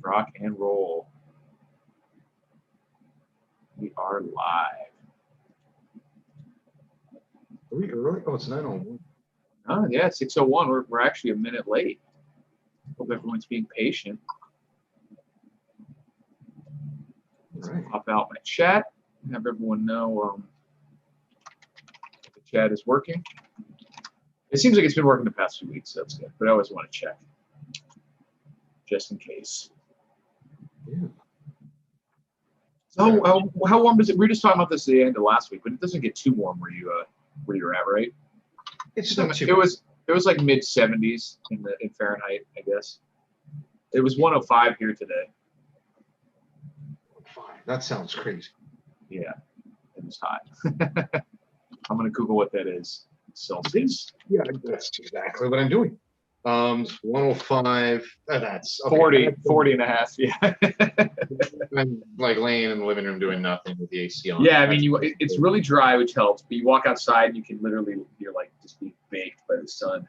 Rock and roll. We are live. Are we early? Oh, it's 9:01. Oh, yeah, 6:01. We're actually a minute late. Hope everyone's being patient. Right. Pop out my chat. Have everyone know if the chat is working. It seems like it's been working the past few weeks, so that's good. But I always want to check, just in case. Yeah. So how warm is it? We were just talking about this at the end of last week, but it doesn't get too warm where you're at, right? It's not too. It was like mid 70s in Fahrenheit, I guess. It was 105 here today. That sounds crazy. Yeah, it was hot. I'm gonna Google what that is. Celsius. Yeah, that's exactly what I'm doing. 105. That's okay. 40 and a half. Yeah. I'm like laying in the living room doing nothing with the AC on. Yeah, I mean, it's really dry, which helps. But you walk outside, and you can literally, you're like just be baked by the sun.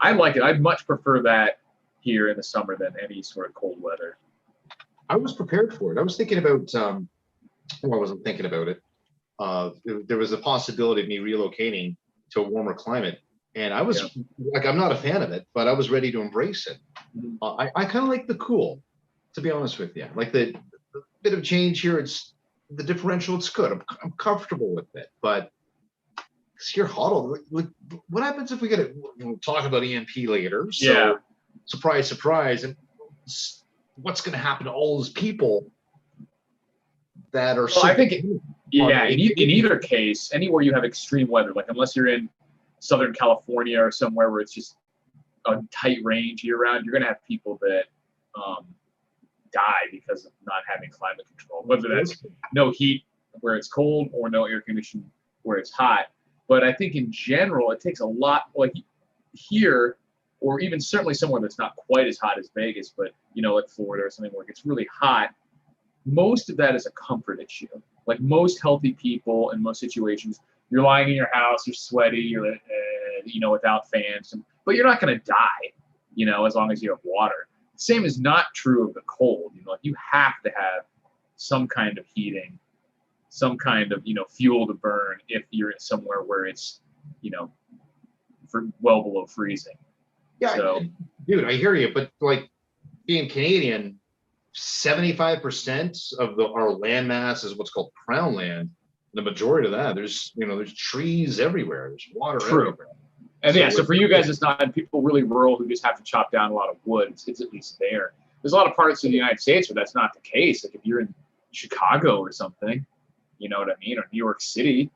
I like it. I'd much prefer that here in the summer than any sort of cold weather. I was prepared for it. I was thinking about. Well, I wasn't thinking about it. There was a possibility of me relocating to a warmer climate. And I was like, I'm not a fan of it, but I was ready to embrace it. I kind of like the cool, to be honest with you. Like the bit of change here, it's the differential, it's good. I'm comfortable with it, but it's here hot. What happens if we get it? We'll talk about EMP later. So, yeah. Surprise, surprise. And what's going to happen to all those people that are I think, in either case, anywhere you have extreme weather, like unless you're in Southern California or somewhere where it's just a tight range year round, you're going to have people that die because of not having climate control, whether that's no heat where it's cold or no air conditioning where it's hot. But I think in general, it takes a lot, like here, or even certainly somewhere that's not quite as hot as Vegas, but like Florida or something where it gets really hot, most of that is a comfort issue. Like most healthy people in most situations, you're lying in your house, you're sweaty, you're without fans, but you're not going to die, as long as you have water. Same is not true of the cold. You have to have some kind of heating, some kind of fuel to burn if you're somewhere where it's for well below freezing. Yeah, so, dude, I hear you, but like being Canadian, 75% of our land mass is what's called crown land. The majority of that, there's trees everywhere. There's water everywhere. And so for you guys, it's not people really rural who just have to chop down a lot of wood. It's at least there. There's a lot of parts of the United States where that's not the case. Like if you're in Chicago or something, you know what I mean, or New York City,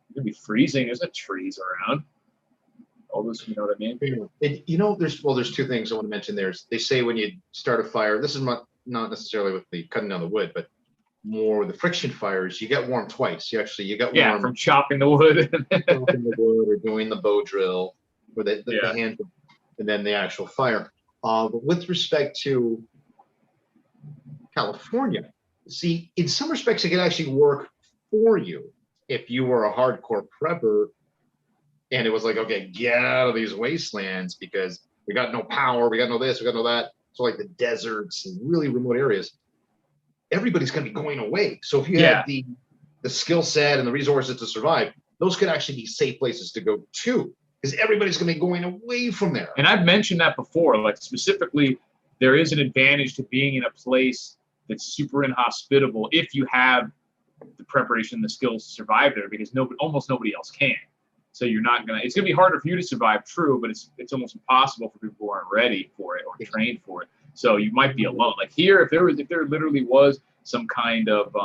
you're gonna be freezing. There's no trees around. All those, you know what I mean? And, there's two things I want to mention. They say when you start a fire, this is not necessarily with the cutting down the wood, but more with the friction fires, you get warm twice. You get warm from chopping the wood. Chopping the wood or doing the bow drill or the hand, and then the actual fire. But with respect to California, see, in some respects, it can actually work for you if you were a hardcore prepper and it was like, okay, get out of these wastelands because we got no power, we got no this, we got no that. So like the deserts and really remote areas, everybody's going to be going away. So if you had the skill set and the resources to survive, those could actually be safe places to go to because everybody's going to be going away from there. And I've mentioned that before, like specifically, there is an advantage to being in a place that's super inhospitable if you have the preparation, the skills to survive there, because almost nobody else can. So you're not going to, it's going to be harder for you to survive, true, but it's almost impossible for people who aren't ready for it or trained for it. So you might be alone. Like here, if there literally was some kind of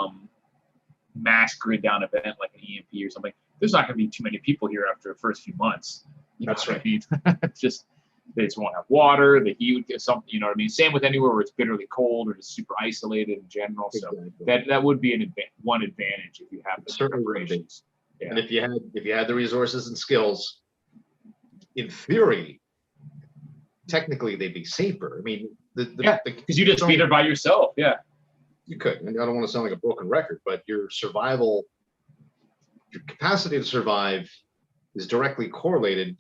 mass grid down event like an EMP or something, there's not going to be too many people here after the first few months. That's right. It's just they just won't have water. The heat would get something. You know what I mean? Same with anywhere where it's bitterly cold or just super isolated in general. Exactly. So that would be one advantage if you have the preparations. Yeah. And if you had the resources and skills, in theory, technically they'd be safer. I mean, because you just be there by yourself. Yeah, you could. And I don't want to sound like a broken record, but your capacity to survive is directly correlated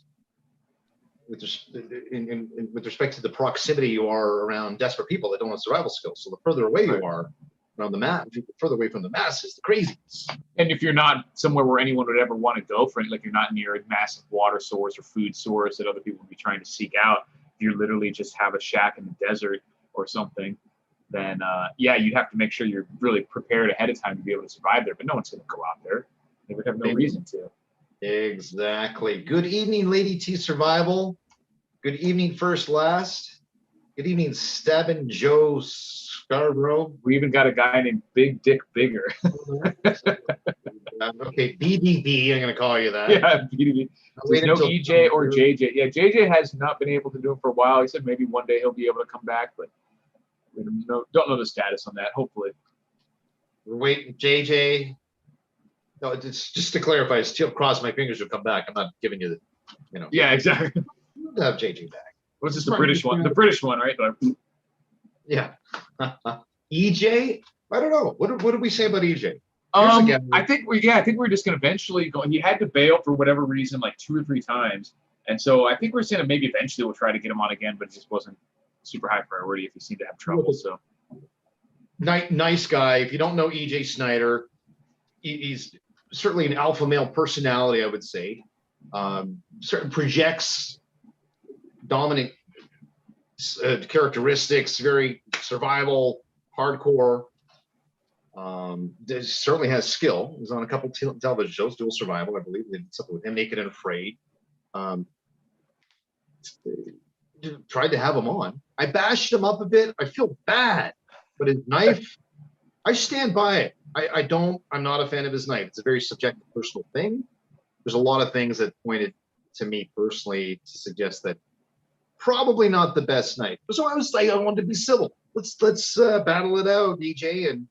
with respect to the proximity you are around desperate people that don't have survival skills. So the further away you are around the the further away from the masses, the craziness. And if you're not somewhere where anyone would ever want to go for it, like you're not near a massive water source or food source that other people would be trying to seek out, if you literally just have a shack in the desert or something, then yeah, you'd have to make sure you're really prepared ahead of time to be able to survive there. But no one's going to go out there. They would have no reason to. Exactly. Good evening, Lady T Survival. Good evening, First Last. Good evening, Stabbin' Joe Scarborough. We even got a guy named Big Dick Bigger. Okay, BDB, I'm going to call you that. Yeah, BDB. There's no EJ or JJ. Yeah, JJ has not been able to do it for a while. He said maybe one day he'll be able to come back, but we don't know the status on that. Hopefully. We're waiting, JJ. No, it's just to clarify. It's still cross my fingers will come back. I'm not giving you the, you know. Yeah, exactly. We'll have JJ back. What's this? The British one. The British one, right? Yeah. EJ. I don't know. What did we say about EJ? I think we're just gonna eventually go. He had to bail for whatever reason, like 2 or 3 times, and so I think we're saying that maybe eventually we'll try to get him on again, but it just wasn't super high priority if he seemed to have trouble. So nice guy. If you don't know EJ Snyder, he's certainly an alpha male personality, I would say. Certain projects dominant characteristics, very survival, hardcore. Certainly has skill. He's on a couple television shows, Dual Survival, I believe. They did something with him, Naked and Afraid. Tried to have him on. I bashed him up a bit. I feel bad, but his knife, I stand by it. I'm not a fan of his knife. It's a very subjective, personal thing. There's a lot of things that pointed to me personally to suggest that probably not the best knife. So I was like, I wanted to be civil. Let's battle it out, DJ, and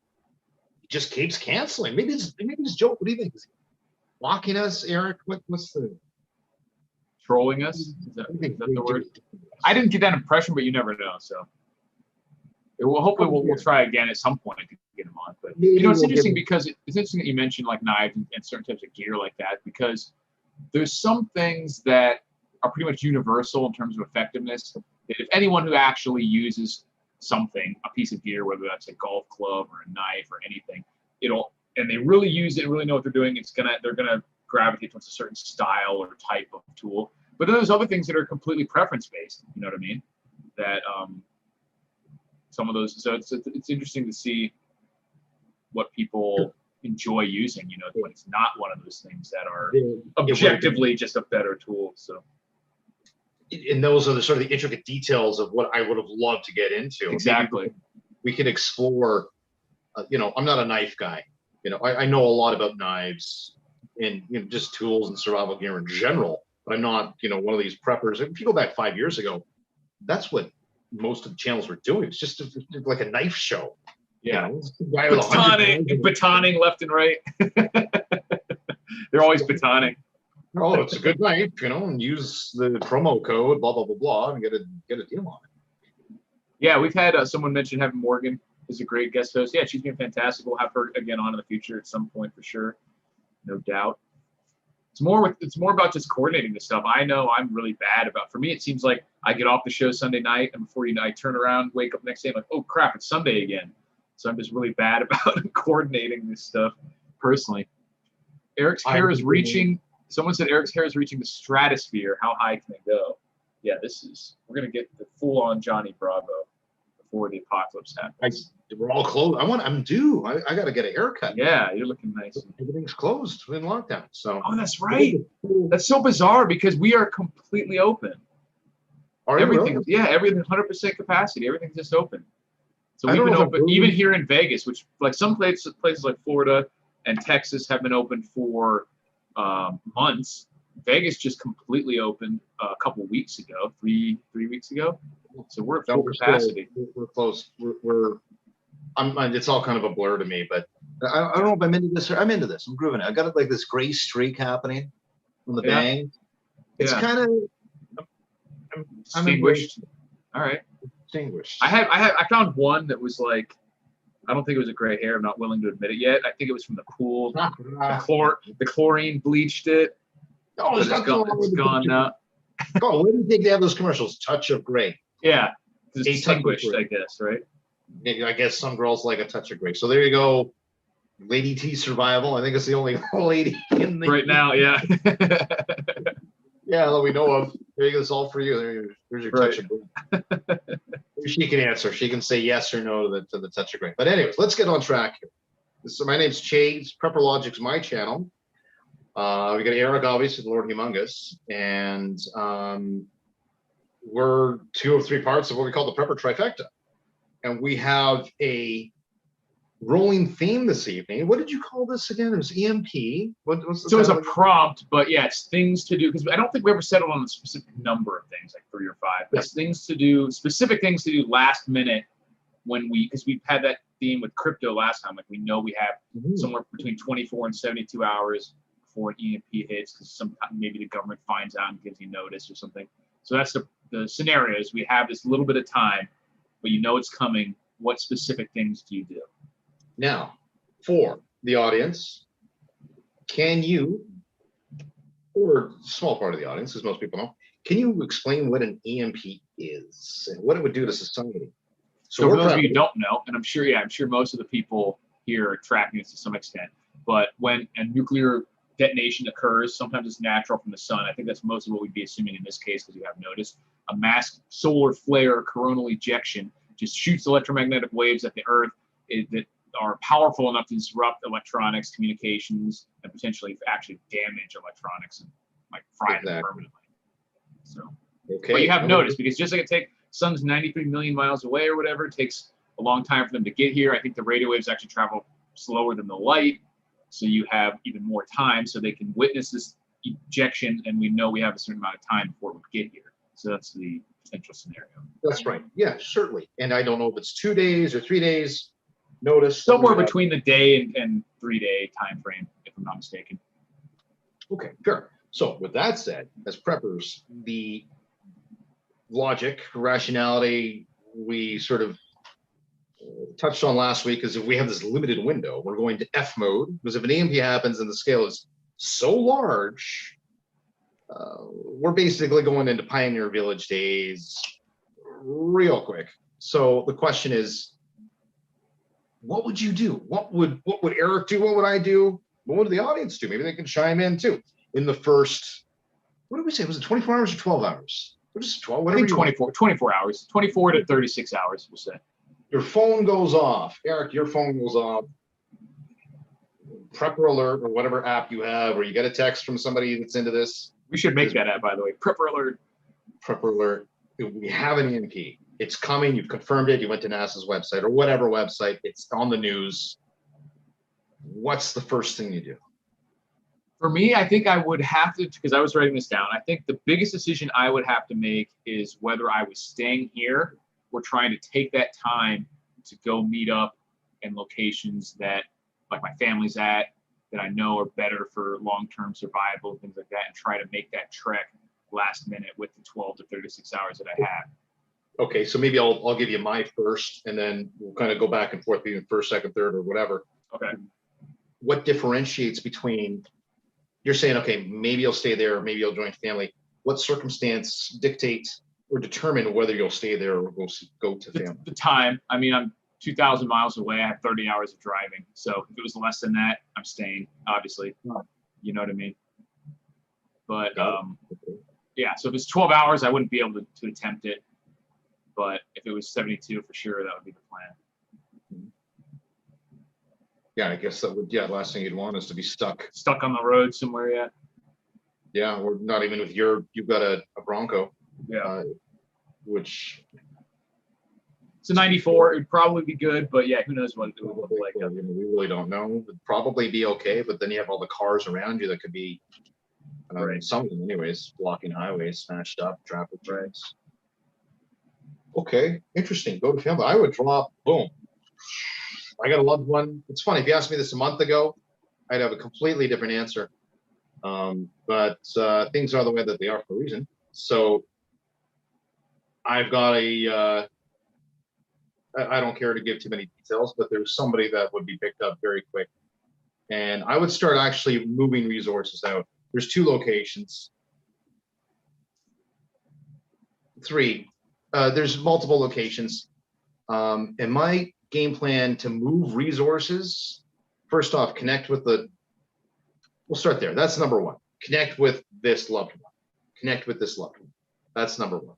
he just keeps canceling. Maybe it's a joke. What do you think? Is he mocking us, Eric? What's the trolling us? Is that the word? I didn't get that impression, but you never know. So hopefully we'll try again at some point to get him on. But it's interesting because it's interesting that you mentioned like knives and certain types of gear like that, because there's some things that are pretty much universal in terms of effectiveness. If anyone who actually uses something, a piece of gear, whether that's a golf club or a knife or anything, and they really use it and really know what they're doing, they're gonna gravitate towards a certain style or type of tool. But then there's other things that are completely preference based. You know what I mean? That some of those. So it's interesting to see what people enjoy using. When it's not one of those things that are objectively just a better tool. So. And those are the sort of the intricate details of what I would have loved to get into. Exactly. We could explore. I'm not a knife guy. I know a lot about knives and just tools and survival gear in general. But I'm not, one of these preppers. If you go back 5 years ago, that's what most of the channels were doing. It's just like a knife show. Yeah. Batoning left and right. They're always batoning. Oh, it's a good knife, and use the promo code, blah, blah, blah, blah, and get a deal on it. Yeah, we've had someone mention having Morgan is a great guest host. Yeah, she's been fantastic. We'll have her again on in the future at some point for sure. No doubt. It's more about just coordinating this stuff. I know I'm really bad about. For me, it seems like I get off the show Sunday night, and before I turn around, wake up next day, I'm like, oh crap, it's Sunday again. So I'm just really bad about coordinating this stuff personally. Eric's hair is reaching. Someone said Eric's hair is reaching the stratosphere. How high can it go? Yeah, we're gonna get the full-on Johnny Bravo before the apocalypse happens. We're all closed. I'm due. I got to get a haircut. Yeah, you're looking nice. Everything's closed in lockdown. So. Oh, that's right. That's so bizarre because we are completely open. Everything, really? Yeah, everything 100% capacity. Everything's just open. So we've been open, even here in Vegas, which like some places like Florida and Texas have been open for months. Vegas just completely opened a couple weeks ago, three weeks ago. So we're at full capacity. We're close. It's all kind of a blur to me, but I don't know if I'm into this. I'm into this. I'm grooving it. I got like this gray streak happening on the bang. It's kind of. I'm distinguished. All right. Distinguished. I found one that was like, I don't think it was a gray hair. I'm not willing to admit it yet. I think it was from the pool. The chlorine bleached it. Oh, it's gone now. Oh, where do you think they have those commercials? Touch of gray. Yeah, it's A touch of distinguished, gray. I guess, right? I guess some girls like a touch of gray. So there you go. Lady T survival. I think it's the only lady in the Right now, yeah. yeah that we know of. There you go. It's all for you. There's your touch of gray. She can answer. She can say yes or no to the touch of gray. But anyways, let's get on track here. So my name's Chase. Prepper Logic's my channel. We got Eric, obviously, the Lord Humongous, and we're 2 of 3 parts of what we call the Prepper Trifecta. And we have a rolling theme this evening. What did you call this again? It was EMP. What's the So it's a title again? prompt, but yeah, it's things to do, because I don't think we ever settled on a specific number of things, like 3 or 5. But it's things to do, specific things to do last minute when because we've had that theme with crypto last time. Like we know we have somewhere between 24 and 72 hours before an EMP hits, because sometimes maybe the government finds out and gives you notice or something. So that's the scenarios. We have this little bit of time, but you know it's coming. What specific things do you do? Now, for the audience, can you, or a small part of the audience, as most people know, can you explain what an EMP is and what it would do to society? So for those of you who don't know, and I'm sure most of the people here are tracking this to some extent, but when a nuclear detonation occurs, sometimes it's natural from the sun. I think that's most of what we'd be assuming in this case, because you have noticed a mass solar flare, coronal ejection, just shoots electromagnetic waves at the Earth that are powerful enough to disrupt electronics, communications, and potentially actually damage electronics and like fry them permanently. So, but you have noticed, because just like sun's 93 million miles away or whatever, it takes a long time for them to get here. I think the radio waves actually travel slower than the light, so you have even more time, so they can witness this ejection, and we know we have a certain amount of time before it would get here. So that's the potential scenario. That's right. Yeah, certainly. And I don't know if it's 2 days or 3 days notice. Somewhere between the day and 3-day time frame, if I'm not mistaken. Okay, sure. So with that said, as preppers, the logic, rationality we sort of touched on last week is if we have this limited window, we're going to F mode, because if an EMP happens and the scale is so large, we're basically going into Pioneer Village days real quick. So the question is, what would you do? What would Eric do? What would I do? What would the audience do? Maybe they can chime in too. In the first, what did we say? Was it 24 hours or 12 hours? Or just 12? Whatever. I think 24 hours. 24 to 36 hours, we'll say. Your phone goes off. Eric, your phone goes off. Prepper Alert or whatever app you have, or you get a text from somebody that's into this. We should make that app, by the way. Prepper Alert. Prepper Alert. We have an EMP. It's coming. You've confirmed it. You went to NASA's website or whatever website. It's on the news. What's the first thing you do? For me, I think I would have to, because I was writing this down, I think the biggest decision I would have to make is whether I was staying here or trying to take that time to go meet up in locations that, like my family's at, that I know are better for long-term survival and things like that, and try to make that trek last minute with the 12 to 36 hours that I have. Okay, so maybe I'll give you my first, and then we'll kind of go back and forth between first, second, third, or whatever. Okay. What differentiates between, you're saying, okay, maybe you'll stay there, or maybe you'll join family. What circumstance dictates or determine whether you'll stay there or go to family? The time. I mean, I'm 2,000 miles away. I have 30 hours of driving. So if it was less than that, I'm staying, obviously. You know what I mean? But yeah, so if it's 12 hours, I wouldn't be able to attempt it. But if it was 72, for sure, that would be the plan. Yeah, I guess that would, last thing you'd want is to be stuck. Stuck on the road somewhere, yeah. Yeah, or not even with you've got a Bronco. Yeah. Which. It's a 94. It'd probably be good, but yeah, who knows what it would look like. We really don't know. It'd probably be okay, but then you have all the cars around you that could be, some of them anyways, blocking highways, smashed up, traffic jams. Okay, interesting. Go to family. I would drop, boom. I got a loved one. It's funny, if you asked me this a month ago, I'd have a completely different answer. But things are the way that they are for a reason. So I've got I don't care to give too many details, but there's somebody that would be picked up very quick. And I would start actually moving resources out. There's 2 locations. Three, there's multiple locations. And my game plan to move resources, first off, connect with we'll start there. That's number one. Connect with this loved one. Connect with this loved one. That's number one.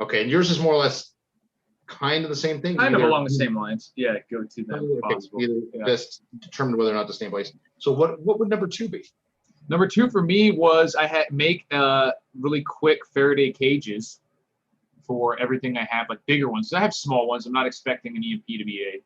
Okay, and yours is more or less kind of the same thing. Kind of along the same lines. Yeah, go to them if possible. Either best determine whether or not to stay in place. So what would number two be? Number two for me was I had make really quick Faraday cages for everything I have, like bigger ones. So I have small ones. I'm not expecting an EMP to be a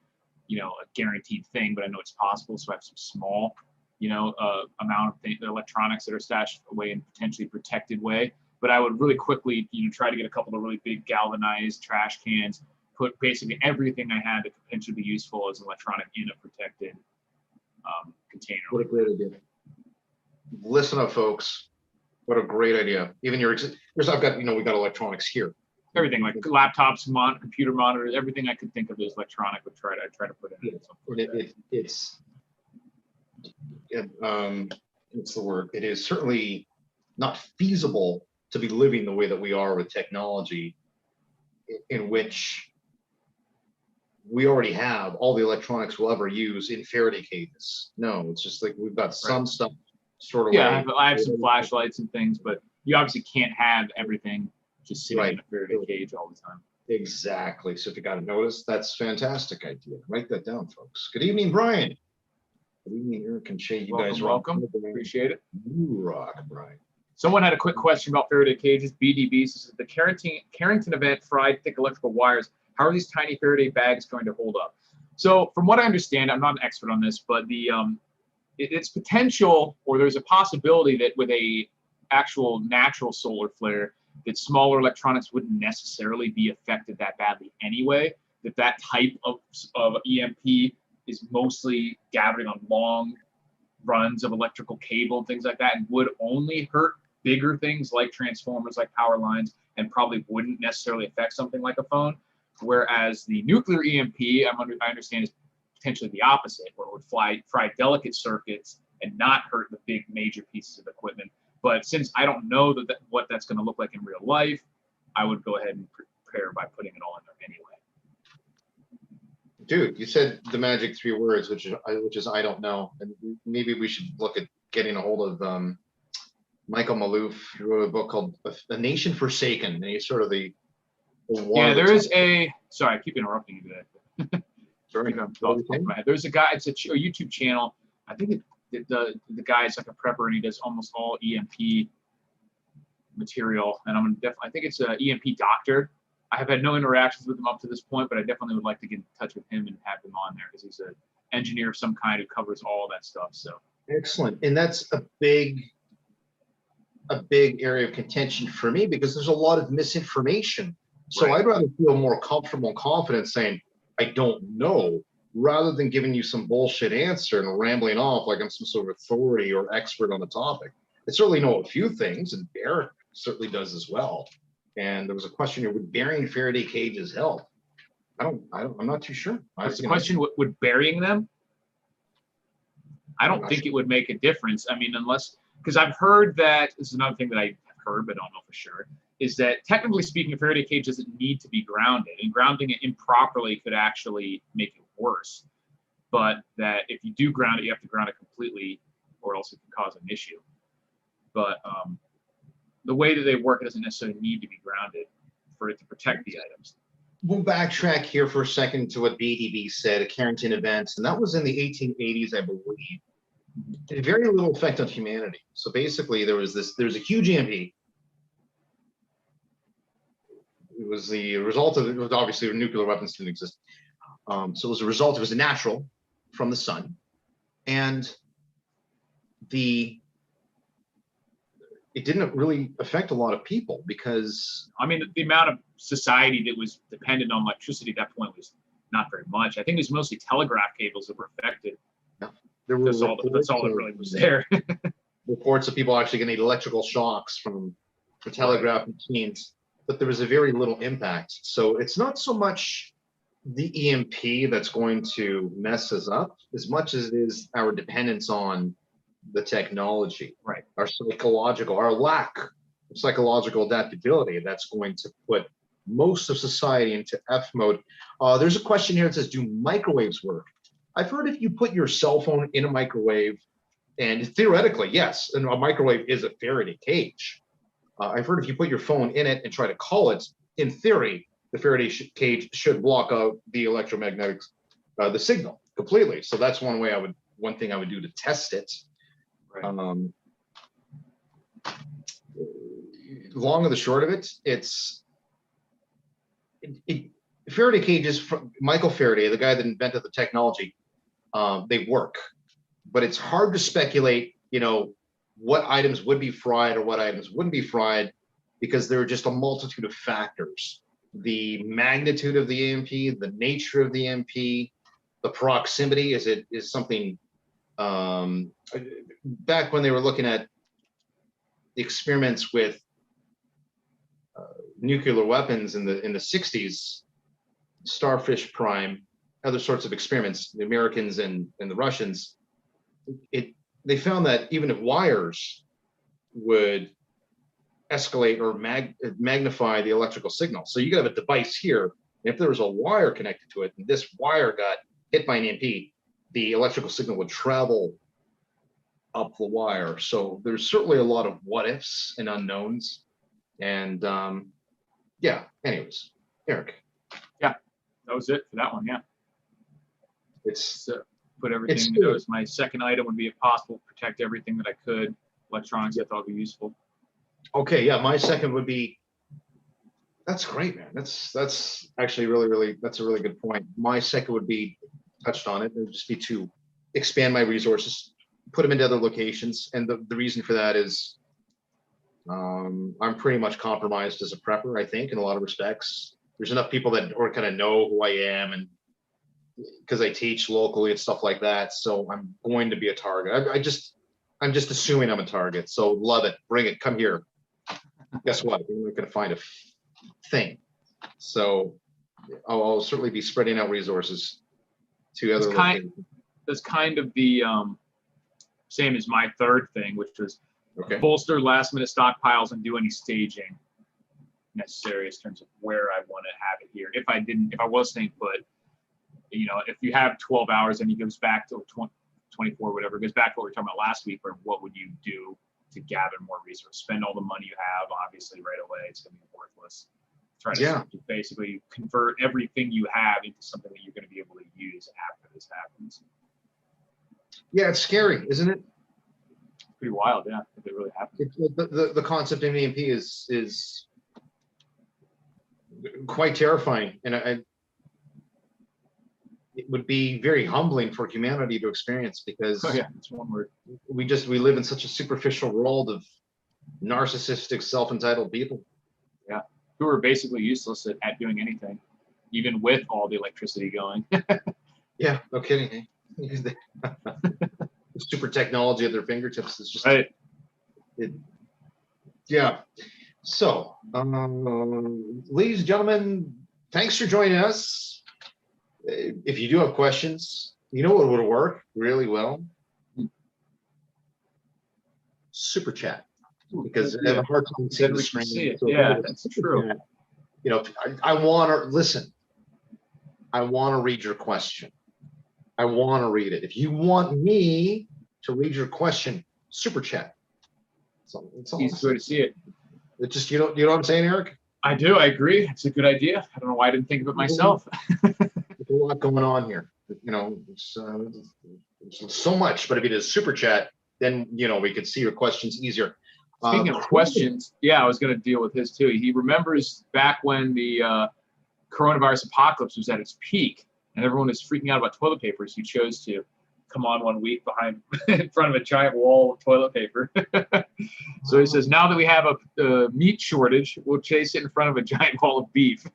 guaranteed thing, but I know it's possible. So I have some small, amount of electronics that are stashed away in potentially protected way. But I would really quickly, try to get a couple of really big galvanized trash cans, put basically everything I had that could potentially be useful as electronic in a protected container. What a great idea. Listen up, folks. What a great idea. Even I've got, we got electronics here. Everything like laptops, computer monitors, everything I could think of as electronic would try to put in. What's the word? It is certainly not feasible to be living the way that we are with technology, in which we already have all the electronics we'll ever use in Faraday cages. No, it's just like we've got some stuff sort of. Yeah, I have some flashlights and things, but you obviously can't have everything just sitting in a Faraday cage all the time. Exactly. So if you got to notice, that's a fantastic idea. Write that down, folks. Good evening, Brian. Good evening, Eric and Shay. You guys welcome. Appreciate it. You rock, Brian. Someone had a quick question about Faraday cages. BDB says the Carrington event fried thick electrical wires. How are these tiny Faraday bags going to hold up? So from what I understand, I'm not an expert on this, but it's potential, or there's a possibility that with a actual natural solar flare, that smaller electronics wouldn't necessarily be affected that badly anyway. That type of EMP is mostly gathering on long runs of electrical cable and things like that, and would only hurt bigger things like transformers, like power lines, and probably wouldn't necessarily affect something like a phone. Whereas the nuclear EMP, I understand, is potentially the opposite, where it would fry delicate circuits and not hurt the big major pieces of equipment. But since I don't know what that's going to look like in real life, I would go ahead and prepare by putting it all in there anyway. Dude, you said the magic three words, which is I don't know, and maybe we should look at getting a hold of Michael Maloof, who wrote a book called A Nation Forsaken, and he's sort of the one. Yeah, there is a. Sorry, I keep interrupting you today. Sorry, there's a guy. It's a YouTube channel. I think the guy's like a prepper, and he does almost all EMP material. And I think it's an EMP doctor. I have had no interactions with him up to this point, but I definitely would like to get in touch with him and have him on there, because he's an engineer of some kind who covers all that stuff. So excellent. And that's a big area of contention for me, because there's a lot of misinformation. So I'd rather feel more comfortable and confident saying, I don't know, rather than giving you some bullshit answer and rambling off like I'm some sort of authority or expert on the topic. I certainly know a few things, and Bear certainly does as well. And there was a question here: would burying Faraday cages help? I'm not too sure. That's the question. Would burying them? I don't think it would make a difference. I mean, because I've heard that, this is another thing that I've heard, but don't know for sure, is that technically speaking, a Faraday cage doesn't need to be grounded, and grounding it improperly could actually make it worse. But that if you do ground it, you have to ground it completely, or else it can cause an issue. But the way that they work, it doesn't necessarily need to be grounded for it to protect the items. We'll backtrack here for a second to what BDB said, a Carrington event, and that was in the 1880s, I believe. It had very little effect on humanity. So basically, there was a huge EMP. It was the result of, obviously nuclear weapons didn't exist. So it was a result, it was a natural from the sun. And it didn't really affect a lot of people, because I mean, the amount of society that was dependent on electricity at that point was not very much. I think it was mostly telegraph cables that were affected. Yeah. That's all that really was there. Reports of people actually getting electrical shocks from the telegraph machines, but there was a very little impact. So it's not so much the EMP that's going to mess us up as much as it is our dependence on the technology, right? Our psychological, our lack psychological adaptability that's going to put most of society into F mode. There's a question here that says, do microwaves work? I've heard if you put your cell phone in a microwave, and theoretically, yes, and a microwave is a Faraday cage. I've heard if you put your phone in it and try to call it, in theory, the Faraday cage should block out the electromagnetic, the signal completely. So that's one thing I would do to test it. Right. Long and the short of it, Faraday cages, Michael Faraday, the guy that invented the technology, they work, but it's hard to speculate, what items would be fried or what items wouldn't be fried, because there are just a multitude of factors. The magnitude of the EMP, the nature of the EMP, the proximity, is something, back when they were looking at the experiments with nuclear weapons in the 60s, Starfish Prime, other sorts of experiments, the Americans and the Russians, they found that even if wires would escalate or magnify the electrical signal. So you could have a device here, and if there was a wire connected to it, and this wire got hit by an EMP, the electrical signal would travel up the wire. So there's certainly a lot of what ifs and unknowns. And yeah, anyways, Eric. Yeah, that was it for that one. Yeah. It's put everything. That was my second item, would be if possible, protect everything that I could. Electronics I thought would be useful. Okay, yeah, my second would be, that's great, man. That's actually really, that's a really good point. My second would be, touched on it, would just be to expand my resources, put them into other locations. And the reason for that is I'm pretty much compromised as a prepper, I think, in a lot of respects. There's enough people that kind of know who I am, and because I teach locally and stuff like that. So I'm going to be a target. I'm just assuming I'm a target. So love it. Bring it. Come here. Guess what? We're not going to find a thing. So I'll certainly be spreading out resources to other locations. That's kind of the same as my third thing, which was bolster last-minute stockpiles and do any staging necessary in terms of where I want to have it here. If I was staying put, if you have 12 hours and he goes back to 24, whatever, goes back to what we were talking about last week, or what would you do to gather more resources? Spend all the money you have, obviously, right away. It's going to be worthless. Try to basically convert everything you have into something that you're going to be able to use after this happens. Yeah, it's scary, isn't it? Pretty wild, yeah, if it really happens. The concept of EMP is quite terrifying, and it would be very humbling for humanity to experience, because that's one word. We live in such a superficial world of narcissistic, self-entitled people. Yeah, who are basically useless at doing anything, even with all the electricity going. Yeah, no kidding. Super technology at their fingertips is just right. Yeah. So, ladies and gentlemen, thanks for joining us. If you do have questions, you know what would work really well? Super chat, because I have a hard time seeing the screen. So yeah, that's true. I want to listen. I want to read your question. I want to read it. If you want me to read your question, super chat. It's easy way to see it. It just you know what I'm saying, Eric? I do. I agree. It's a good idea. I don't know why I didn't think of it myself. There's a lot going on here. It's so much. But if it is super chat, then we could see your questions easier. Speaking of questions, I was going to deal with his too. He remembers back when the coronavirus apocalypse was at its peak, and everyone was freaking out about toilet paper. So he chose to come on one week in front of a giant wall of toilet paper. So he says, now that we have a meat shortage, we'll chase it in front of a giant wall of beef.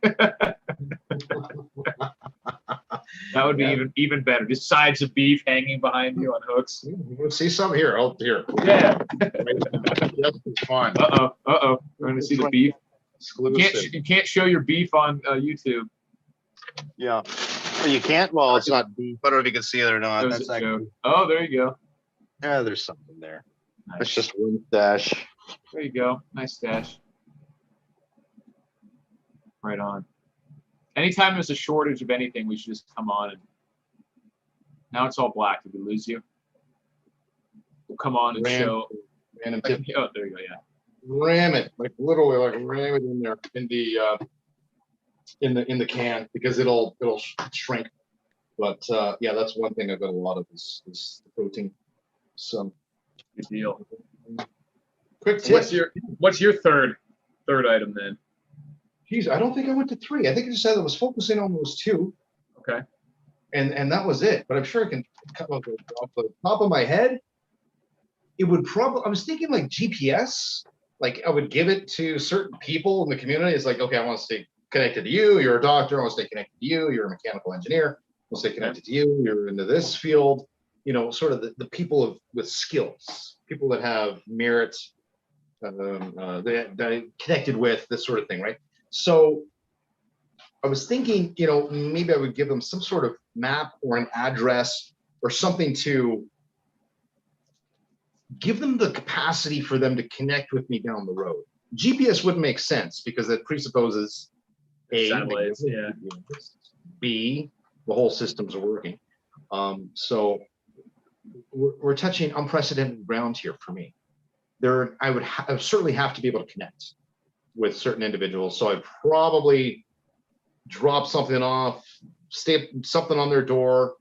That would be even better. Just sides of beef hanging behind you on hooks. Let's see some here. Oh, here. Yeah. That's fun. We're going to see the beef. You can't show your beef on YouTube. Yeah. You can't? Well, it's not beef. I don't know if you can see it or not. Oh, there you go. Yeah, there's something there. Nice. It's just one dash. There you go. Nice stash. Right on. Anytime there's a shortage of anything, we should just come on and. Now it's all black. Did we lose you? We'll come on and show. Random tip. Oh, there you go. Yeah. Ram it, like literally, like ram it in there in the can because it'll shrink. But yeah, that's one thing I've got a lot of is the protein. So Good deal. quick tip. What's your third item then? Geez, I don't think I went to 3. I think I just said I was focusing on those 2. Okay. And that was it. But I'm sure I can cut off the top of my head. It would probably. I was thinking like GPS. Like I would give it to certain people in the community. It's like, okay, I want to stay connected to you. You're a doctor. I want to stay connected to you. You're a mechanical engineer. I want to stay connected to you. You're into this field. You know, sort of the people with skills, people that have merit, that connected with this sort of thing, right? So I was thinking, you know, maybe I would give them some sort of map or an address or something to give them the capacity for them to connect with me down the road. GPS wouldn't make sense because it presupposes A, Satellites, yeah. B, the whole system's working. So we're touching unprecedented ground here for me. I would certainly have to be able to connect with certain individuals. So I'd probably drop something off, something on their door,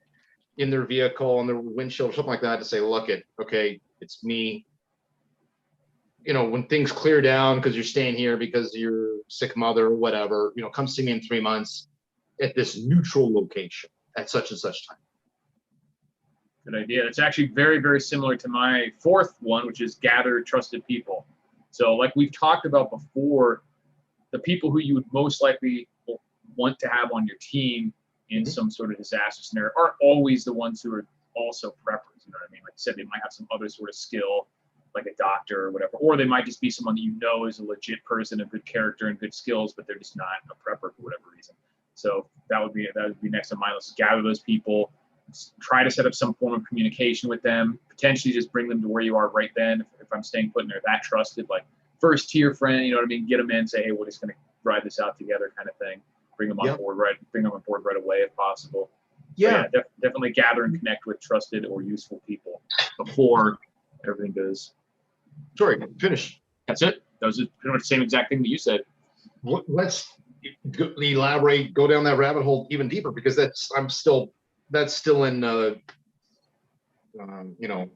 in their vehicle, on their windshield, or something like that to say, look, okay, it's me. You know, when things clear down because you're staying here because you're sick mother or whatever, you know, come see me in 3 months at this neutral location at such and such time. Good idea. It's actually very, very similar to my fourth one, which is gather trusted people. So like we've talked about before, the people who you would most likely want to have on your team in some sort of disaster scenario aren't always the ones who are also preppers. You know what I mean? Like I said, they might have some other sort of skill, like a doctor or whatever, or they might just be someone that you know is a legit person of good character and good skills, but they're just not a prepper for whatever reason. So that would be next on my list. Gather those people, try to set up some form of communication with them, potentially just bring them to where you are right then. If I'm staying put and they're that trusted, like first tier friend, you know what I mean? Get them in, say, hey, we're just going to ride this out together kind of thing. Bring them on board right away if possible. Yeah, so definitely gather and connect with trusted or useful people before everything goes. Sorry, finish. That's it. That was pretty much the same exact thing that you said. Let's elaborate, go down that rabbit hole even deeper because that's still in you know,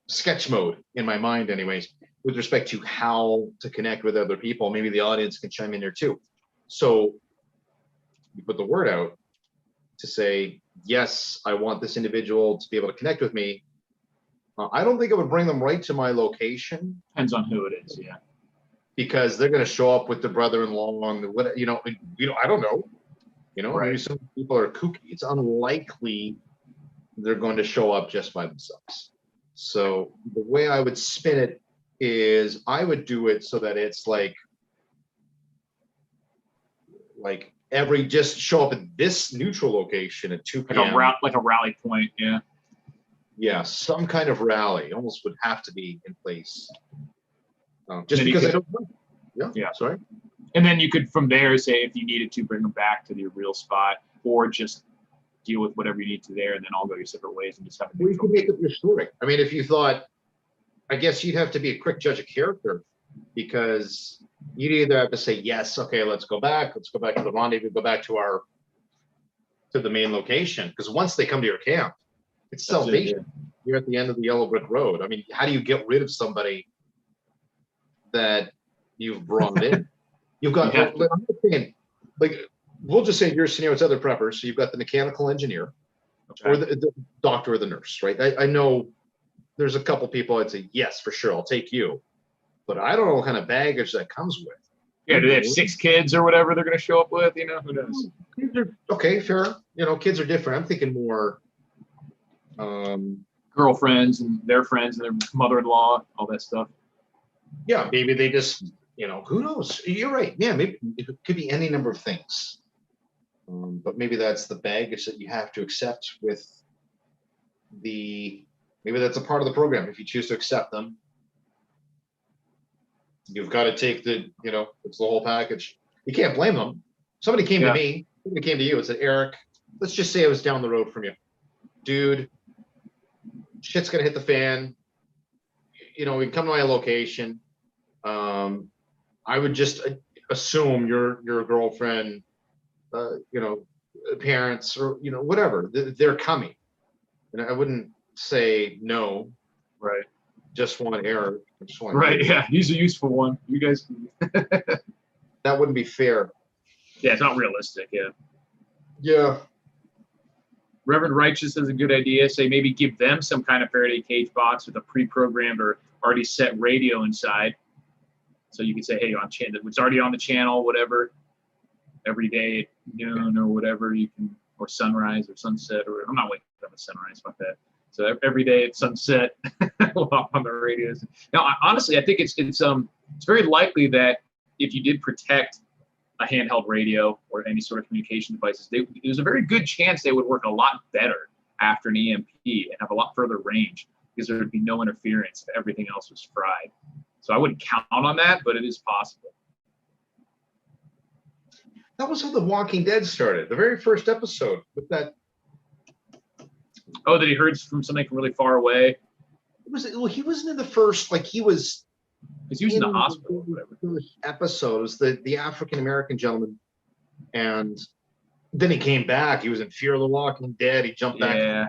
sketch mode in my mind anyways, with respect to how to connect with other people. Maybe the audience can chime in there too. So you put the word out to say, yes, I want this individual to be able to connect with me. I don't think I would bring them right to my location. Depends on who it is, yeah. Because they're going to show up with the brother-in-law on the, you know, I don't know. You know, right. Maybe some people are kooky. It's unlikely they're going to show up just by themselves. So the way I would spin it is I would do it so that it's like just show up at this neutral location at 2 p.m. Like a rally point, yeah. Yeah, some kind of rally almost would have to be in place. Just because I don't know. Yeah, sorry. And then you could, from there, say if you needed to, bring them back to your real spot, or just deal with whatever you need to there, and then all go your separate ways and just have a you could make up your story. I mean, if you thought, I guess you'd have to be a quick judge of character, because you'd either have to say, yes, okay, let's go back to the rendezvous, go back to the main location, because once they come to your camp, it's salvation. You're at the end of the yellow brick road. I mean, how do you get rid of somebody that you've brought in? You've got, like, we'll just say your scenario, it's other preppers. So you've got the mechanical engineer, or the doctor or the nurse, right? I know there's a couple people I'd say, yes, for sure, I'll take you. But I don't know what kind of baggage that comes with. Yeah, do they have 6 kids or whatever they're going to show up with? You know, who knows? Kids are, okay, fair. You know, kids are different. I'm thinking more girlfriends and their friends and their mother-in-law, all that stuff. Yeah, maybe they just, you know, who knows? You're right. Yeah, maybe it could be any number of things. But maybe that's the baggage that you have to accept with maybe that's a part of the program if you choose to accept them. You've got to take the, it's the whole package. You can't blame them. Somebody came to me, somebody came to you and said, Eric, let's just say I was down the road from you. Dude, shit's going to hit the fan. We can come to my location. I would just assume your girlfriend, parents or, whatever, they're coming. And I wouldn't say no. Right. Just want Eric. Right. Yeah. He's a useful one. You guys. That wouldn't be fair. Yeah. It's not realistic. Yeah. Yeah. Reverend Righteous has a good idea. Say maybe give them some kind of Faraday cage box with a pre-programmed or already set radio inside. So you could say, hey, on channel, it's already on the channel, whatever. Every day at noon or whatever you can, or sunrise or sunset, or I'm not waking up at sunrise, fuck that. So every day at sunset, on the radios. Now, honestly, I think it's very likely that if you did protect a handheld radio or any sort of communication devices, there's a very good chance they would work a lot better after an EMP and have a lot further range because there would be no interference if everything else was fried. So I wouldn't count on that, but it is possible. That was how The Walking Dead started. The very first episode with that. Oh, that he heard from something from really far away. He wasn't in the first, he was. Because he was in the hospital. Or whatever. First episode was the African American gentleman, and then he came back. He was in Fear of the Walking Dead. He jumped back. Yeah.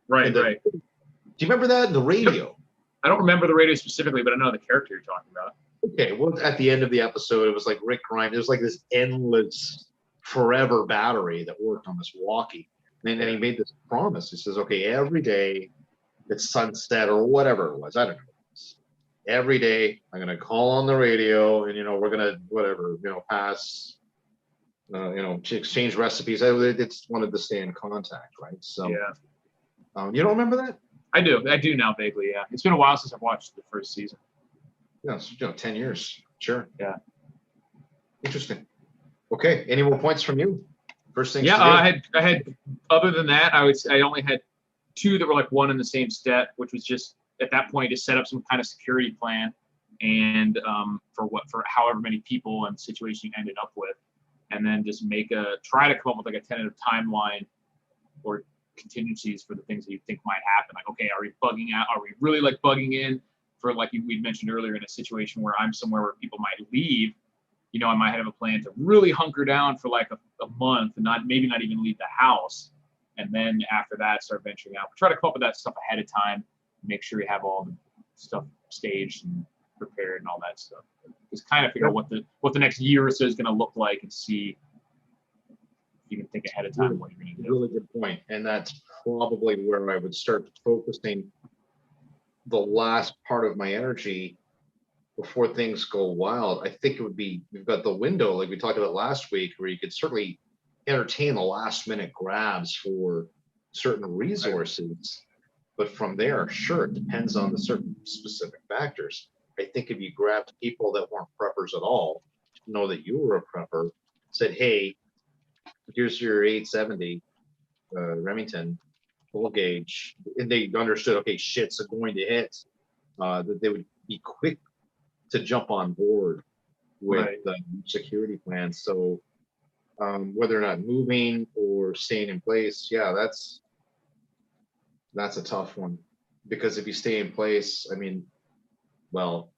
Right. Right. Do you remember that? The radio. I don't remember the radio specifically, but I know the character you're talking about. Okay, well, at the end of the episode, it was like Rick Grimes. It was like this endless, forever battery that worked on this walkie. And then he made this promise. He says, okay, every day at sunset or whatever it was, I don't know. Every day I'm going to call on the radio and, we're going to, whatever, pass, exchange recipes. I just wanted to stay in contact, right? So, yeah. You don't remember that? I do now vaguely, yeah. It's been a while since I've watched the first season. Yeah, it's, 10 years. Sure. Yeah. Interesting. Okay. Any more points from you? First thing. Yeah, I had. Other than that, I only had two that were like one in the same step, which was just at that point to set up some kind of security plan, and for however many people and situation you ended up with, and then just try to come up with like a tentative timeline or contingencies for the things that you think might happen. Like, okay, are we bugging out? Are we really bugging in for we'd mentioned earlier in a situation where I'm somewhere where people might leave? I might have a plan to really hunker down for like a month and maybe not even leave the house. And then after that, start venturing out. Try to come up with that stuff ahead of time. Make sure you have all the stuff staged and prepared and all that stuff. Just kind of figure out what the next year or so is going to look like and see if you can think ahead of time what you're going to do. Really good point. And that's probably where I would start focusing the last part of my energy before things go wild. I think it would be, you've got the window, like we talked about last week, where you could certainly entertain the last minute grabs for certain resources. But from there, sure, it depends on the certain specific factors. I think if you grabbed people that weren't preppers at all, to know that you were a prepper, said, hey, here's your 870 Remington full gauge, and they understood, okay, shit's going to hit, that they would be quick to jump on board with the security plan. So whether or not moving or staying in place, yeah, that's a tough one, because if you stay in place, well,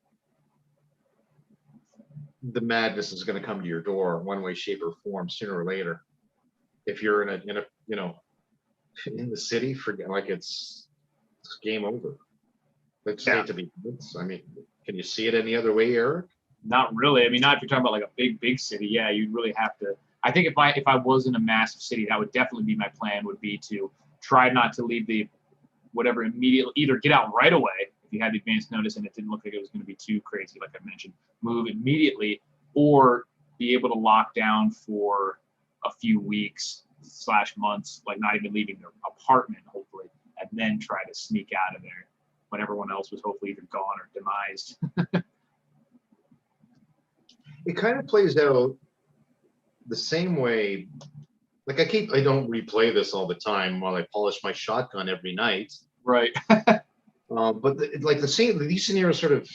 the madness is going to come to your door one way, shape, or form sooner or later. If you're in the city, forget, it's game over. Let's hate to be. Can you see it any other way, Eric? Not really. Not if you're talking about like a big city. Yeah, you'd really have to. I think if I was in a massive city, that would definitely be my plan. Would be to try not to leave the whatever immediately. Either get out right away if you had advance notice and it didn't look like it was going to be too crazy, like I mentioned, move immediately, or be able to lock down for a few weeks / months, like not even leaving their apartment, hopefully, and then try to sneak out of there when everyone else was hopefully either gone or demised. It kind of plays out the same way. Like I don't replay this all the time while I polish my shotgun every night. Right. But these scenarios sort of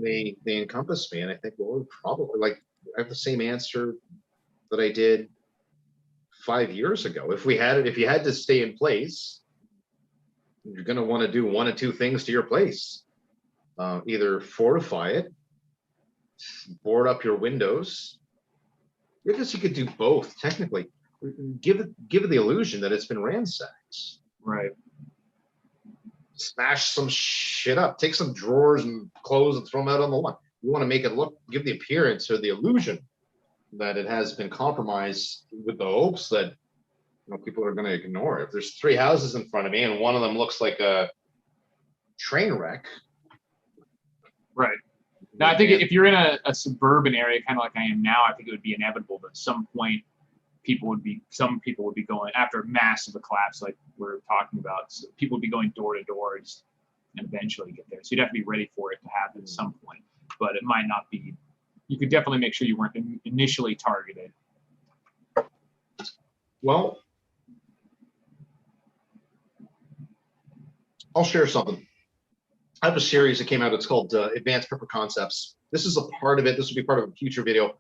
they encompass me, and I think, well, probably like I have the same answer that I did 5 years ago. If you had to stay in place, you're going to want to do one of two things to your place: either fortify it, board up your windows. I guess you could do both technically. Give it the illusion that it's been ransacked. Right. Smash some shit up. Take some drawers and clothes and throw them out on the lawn. You want to make it give the appearance or the illusion that it has been compromised, with the hopes that people are going to ignore it. If there's 3 houses in front of me and one of them looks like a train wreck. Right. Now, I think if you're in a suburban area, kind of like I am now, I think it would be inevitable that at some point some people would be going after a massive collapse like we're talking about. So people would be going door to door and eventually get there. So you'd have to be ready for it to happen at some point. But it might not be. You could definitely make sure you weren't initially targeted. Well, I'll share something. I have a series that came out. It's called Advanced Prepper Concepts. This is a part of it. This will be part of a future video.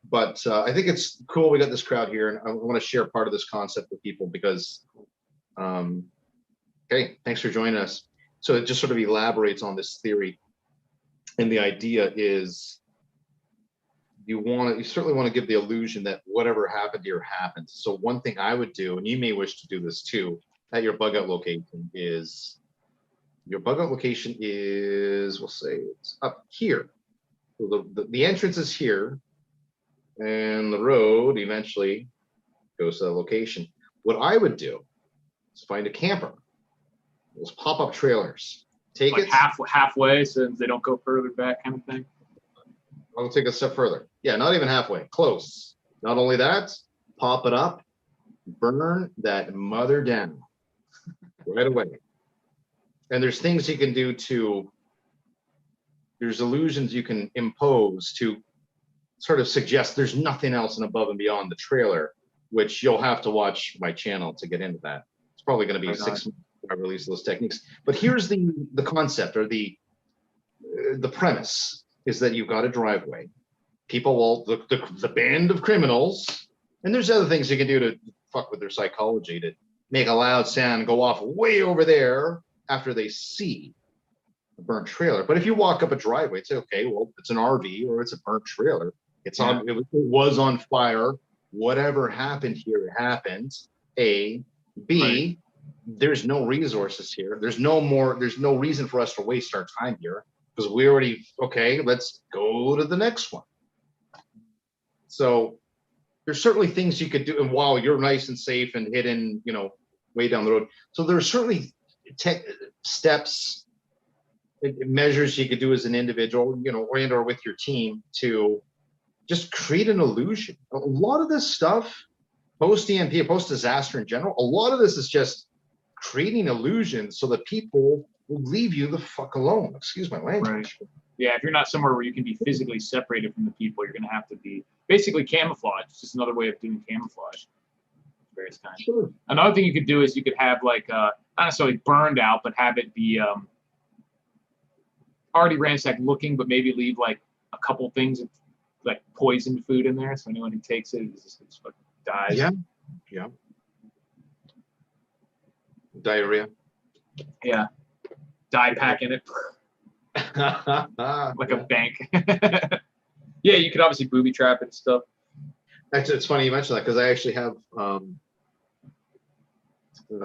But I think it's cool we got this crowd here, and I want to share part of this concept with people because, okay, thanks for joining us. So it just sort of elaborates on this theory. And the idea is you certainly want to give the illusion that whatever happened here happened. So one thing I would do, and you may wish to do this too, at your bug out location is, we'll say it's up here. So the entrance is here, and the road eventually goes to the location. What I would do is find a camper. Those pop-up trailers. Take like it halfway, so they don't go further back, kind of thing. I'll take a step further. Yeah, not even halfway. Close. Not only that, pop it up, burn that mother down right away. And there's things you can do there's illusions you can impose to sort of suggest there's nothing else and above and beyond the trailer, which you'll have to watch my channel to get into that. It's probably going to be 6 months before I release those techniques. But here's the concept, or the premise is that you've got a driveway. People will, the band of criminals, and there's other things you can do to fuck with their psychology, to make a loud sound go off way over there after they see a burnt trailer. But if you walk up a driveway and say, okay, well, it's an RV or it's a burnt trailer. It was on fire. Whatever happened here happened. A, B, right. There's no resources here. There's no reason for us to waste our time here because we already, okay, let's go to the next one. So there's certainly things you could do, and while you're nice and safe and hidden, way down the road. So there's certainly steps, measures you could do as an individual, or with your team to just create an illusion. A lot of this stuff, post-EMP, post-disaster in general, a lot of this is just creating illusions so that people will leave you the fuck alone. Excuse my language. Right. Yeah, if you're not somewhere where you can be physically separated from the people, you're going to have to be basically camouflage. It's just another way of doing camouflage. Various kinds. Sure. Another thing you could do is you could have not necessarily burned out, but have it be already ransacked looking, but maybe leave like a couple things like poisoned food in there, so anyone who takes it just dies. Yeah. Diarrhea. Yeah. Dye pack in it. Like a bank. Yeah, you could obviously booby trap it and stuff. Actually, it's funny you mentioned that because I actually have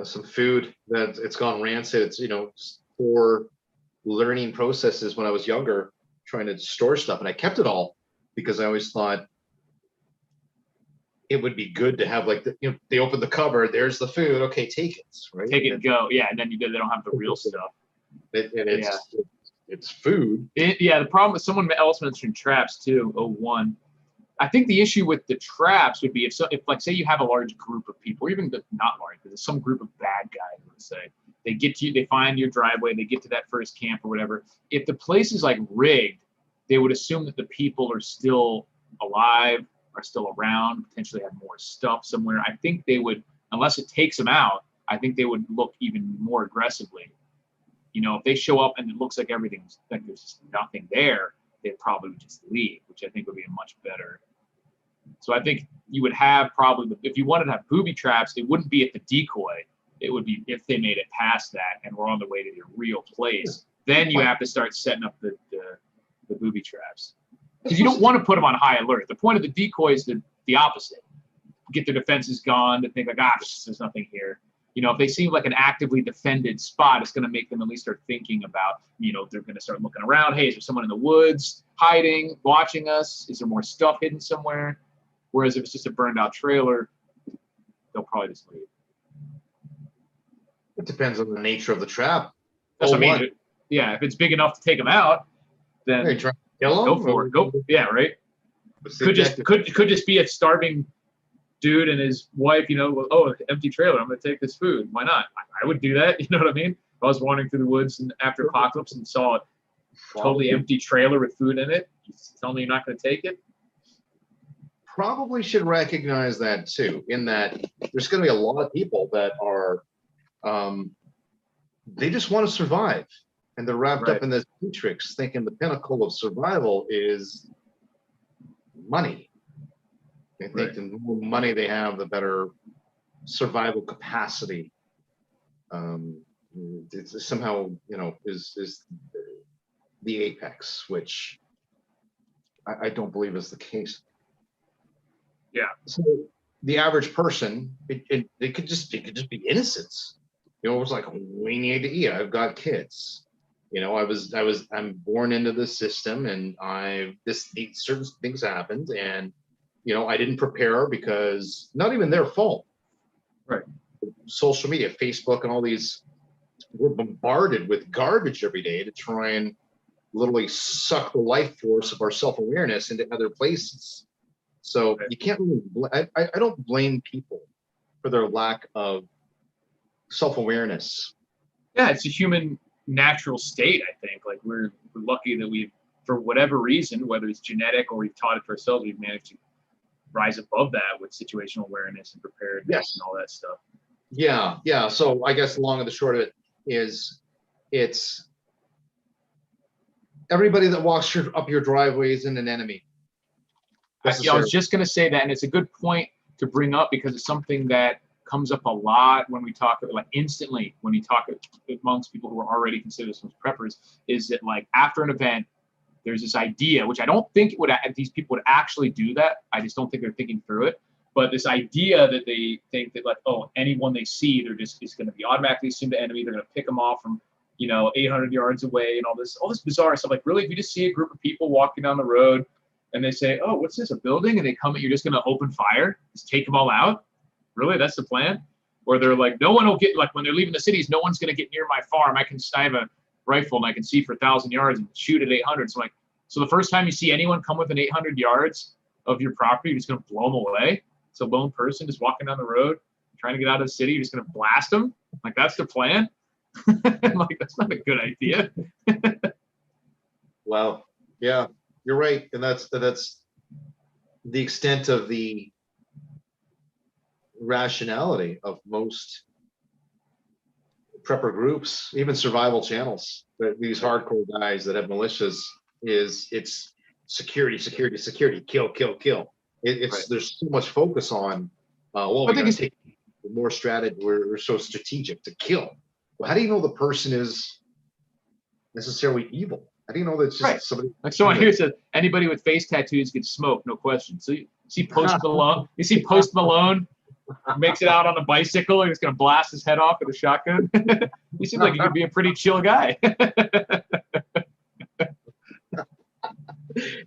some food that it's gone rancid. It's for learning processes when I was younger, trying to store stuff, and I kept it all because I always thought it would be good to have they open the cupboard, there's the food, okay, take it, right? Take it and go. Yeah, and then they don't have the real stuff. It's food. The problem with someone else mentioned traps too. One. I think the issue with the traps would be if like say you have a large group of people, or even not large, but there's some group of bad guys, let's say, they get to you, they find your driveway, they get to that first camp or whatever. If the place is like rigged, they would assume that the people are still alive, are still around, potentially have more stuff somewhere. I think they would, unless it takes them out, I think they would look even more aggressively. If they show up and it looks like everything's like there's just nothing there, they probably would just leave, which I think would be a much better. So I think you would have probably, if you wanted to have booby traps, it wouldn't be at the decoy. It would be if they made it past that and we're on the way to your real place. Then you have to start setting up the booby traps. Because you don't want to put them on high alert. The point of the decoy is the opposite. Get their defenses gone to think like, there's nothing here. You know, if they seem like an actively defended spot, it's going to make them at least start thinking about, you know, they're going to start looking around. Hey, is there someone in the woods hiding, watching us? Is there more stuff hidden somewhere? Whereas if it's just a burned out trailer, they'll probably just leave. It depends on the nature of the trap. That's what I mean. Yeah, if it's big enough to take them out, then Hey, try to kill go them, for it. Go, yeah, right. What's the Could objective? just be a starving dude and his wife. You know, well, oh, empty trailer. I'm going to take this food. Why not? I would do that. You know what I mean? If I was wandering through the woods and after apocalypse and saw a totally empty trailer with food in it, you tell me you're not going to take it? Probably should recognize that too, in that there's going to be a lot of people that are, they just want to survive. And they're wrapped up in this matrix thinking the pinnacle of survival is money. They think the more money they have, the better survival capacity. It's somehow, you know, is the apex, which I don't believe is the case. Yeah. So the average person, it could just be innocence. You know, it was like, we need to eat. I've got kids. You know, I'm born into this system, and certain things happened, and you know, I didn't prepare because not even their fault. Right. Social media, Facebook, and all these, we're bombarded with garbage every day to try and literally suck the life force of our self-awareness into other places. So you can't really, I don't blame people for their lack of self-awareness. Yeah, it's a human natural state, I think. Like we're lucky that we've, for whatever reason, whether it's genetic or we've taught it to ourselves, we've managed to rise above that with situational awareness and preparedness and all that stuff. Yeah. So I guess the long and the short of it is, it's everybody that walks up your driveway isn't an enemy. I was just going to say that, and it's a good point to bring up because it's something that comes up a lot when we talk, like instantly when we talk amongst people who are already considered as preppers, is that like after an event, there's this idea, which I don't think these people would actually do that. I just don't think they're thinking through it. But this idea that they think that like, oh, anyone they see, they're just is going to be automatically assumed the enemy. They're going to pick them off from, you know, 800 yards away and all this bizarre stuff. Like really, if you just see a group of people walking down the road and they say, oh, what's this, a building? And they come, you're just going to open fire, just take them all out. Really? That's the plan? Or they're like, no one will get, like when they're leaving the cities, no one's going to get near my farm. I have a rifle and I can see for 1,000 yards and shoot at 800. So like, so the first time you see anyone come within 800 yards of your property, you're just going to blow them away. It's a lone person just walking down the road, trying to get out of the city. You're just going to blast them. Like that's the plan. Like that's not a good idea. Well, yeah, you're right, and that's the extent of the rationality of most prepper groups, even survival channels. These hardcore guys that have militias, it's security, kill. There's so much focus on. Well, I think it's more strategy. We're so strategic to kill. Well, how do you know the person is necessarily evil? How do you know that it's just somebody? Like someone here said, anybody with face tattoos can smoke, no question. So you see Post Malone. You see Post Malone makes it out on a bicycle and he's gonna blast his head off with a shotgun. You seem like you could be a pretty chill guy.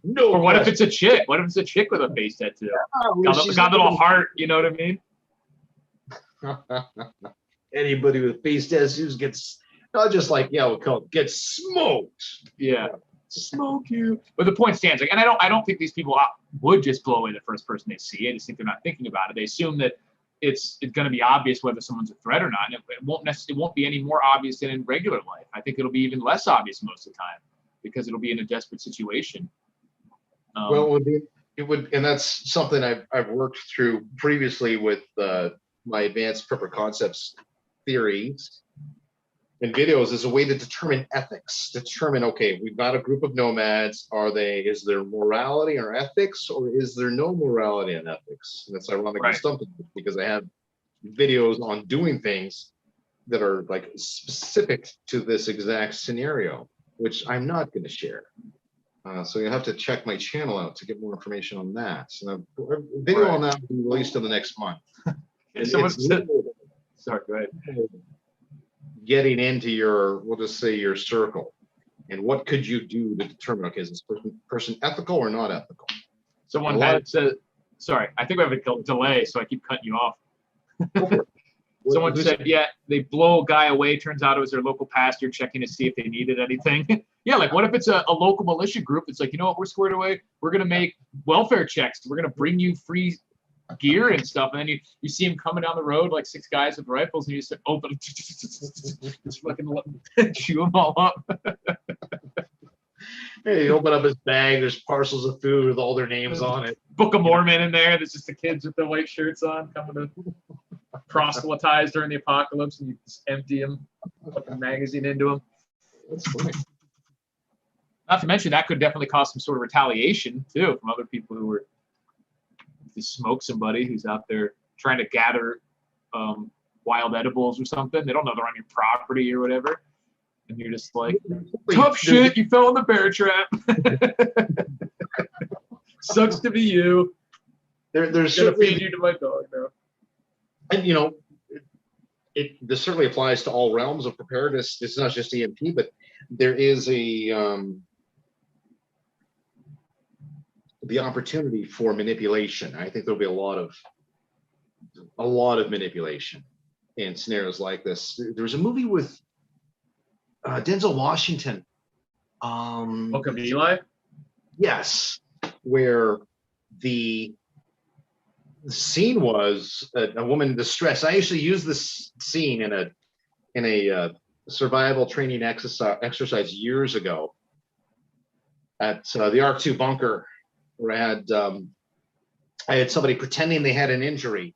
No. Or what if it's a chick? What if it's a chick with a face tattoo? Got a little heart, you know what I mean? Anybody with face tattoos gets not just like we'll call it, gets smoked. Yeah, smoke you. But the point stands. Like, and I don't think these people would just blow away the first person they see. I just think they're not thinking about it. They assume that it's going to be obvious whether someone's a threat or not. And it won't be any more obvious than in regular life. I think it'll be even less obvious most of the time because it'll be in a desperate situation. Well, it would, and that's something I've worked through previously with my advanced prepper concepts theories. and videos is a way to determine ethics, determine, okay, we've got a group of nomads. Is there morality or ethics, or is there no morality and ethics? And it's ironic Right. because I have videos on doing things that are like specific to this exact scenario, which I'm not going to share. So you'll have to check my channel out to get more information on that. So a video on that will be released in the next month. Someone said, sorry, go ahead. Getting into your, we'll just say your circle, and what could you do to determine, okay, is this person ethical or not ethical? Someone had said, sorry, I think we have a delay, so I keep cutting you off. Someone said, yeah, they blow a guy away. Turns out it was their local pastor checking to see if they needed anything. Yeah, like what if it's a local militia group? It's like, you know what, we're squared away. We're going to make welfare checks. We're going to bring you free gear and stuff. And then you see him coming down the road, like 6 guys with rifles, and you just open, just fucking chew them all up. Hey, you open up his bag, there's parcels of food with all their names on it. Book of Mormon in there. There's just the kids with the white shirts on coming to proselytize during the apocalypse, and you just empty them, put the magazine into them. That's funny. Not to mention that could definitely cause some sort of retaliation too from other people who were, if you smoke somebody who's out there trying to gather wild edibles or something, they don't know they're on your property or whatever, and you're just like, tough shit, you fell in the bear trap. Sucks to be you. There's gonna certainly, feed you to my dog now. and you know, this certainly applies to all realms of preparedness. It's not just EMP, but there is the opportunity for manipulation. I think there'll be a lot of manipulation in scenarios like this. There was a movie with Denzel Washington. Book of Eli? Yes, where the scene was a woman in distress. I actually used this scene in a survival training exercise years ago at the Arc 2 bunker, where I had somebody pretending they had an injury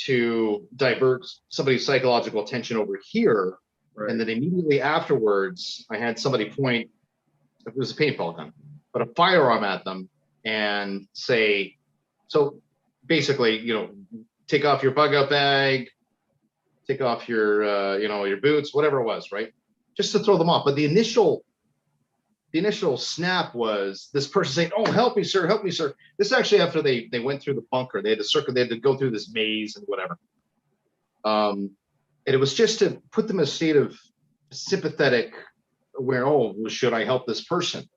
to divert somebody's psychological attention over here. Right. And then immediately afterwards, I had somebody point, it was a paintball gun, but a firearm at them and say, so basically, you know, take off your bug out bag, take off your, your boots, whatever it was, right? Just to throw them off. But the initial snap was this person saying, "Oh, help me, sir, help me, sir." This is actually after they went through the bunker. They had to go through this maze and whatever. And it was just to put them in a state of sympathetic, where, oh, well, should I help this person?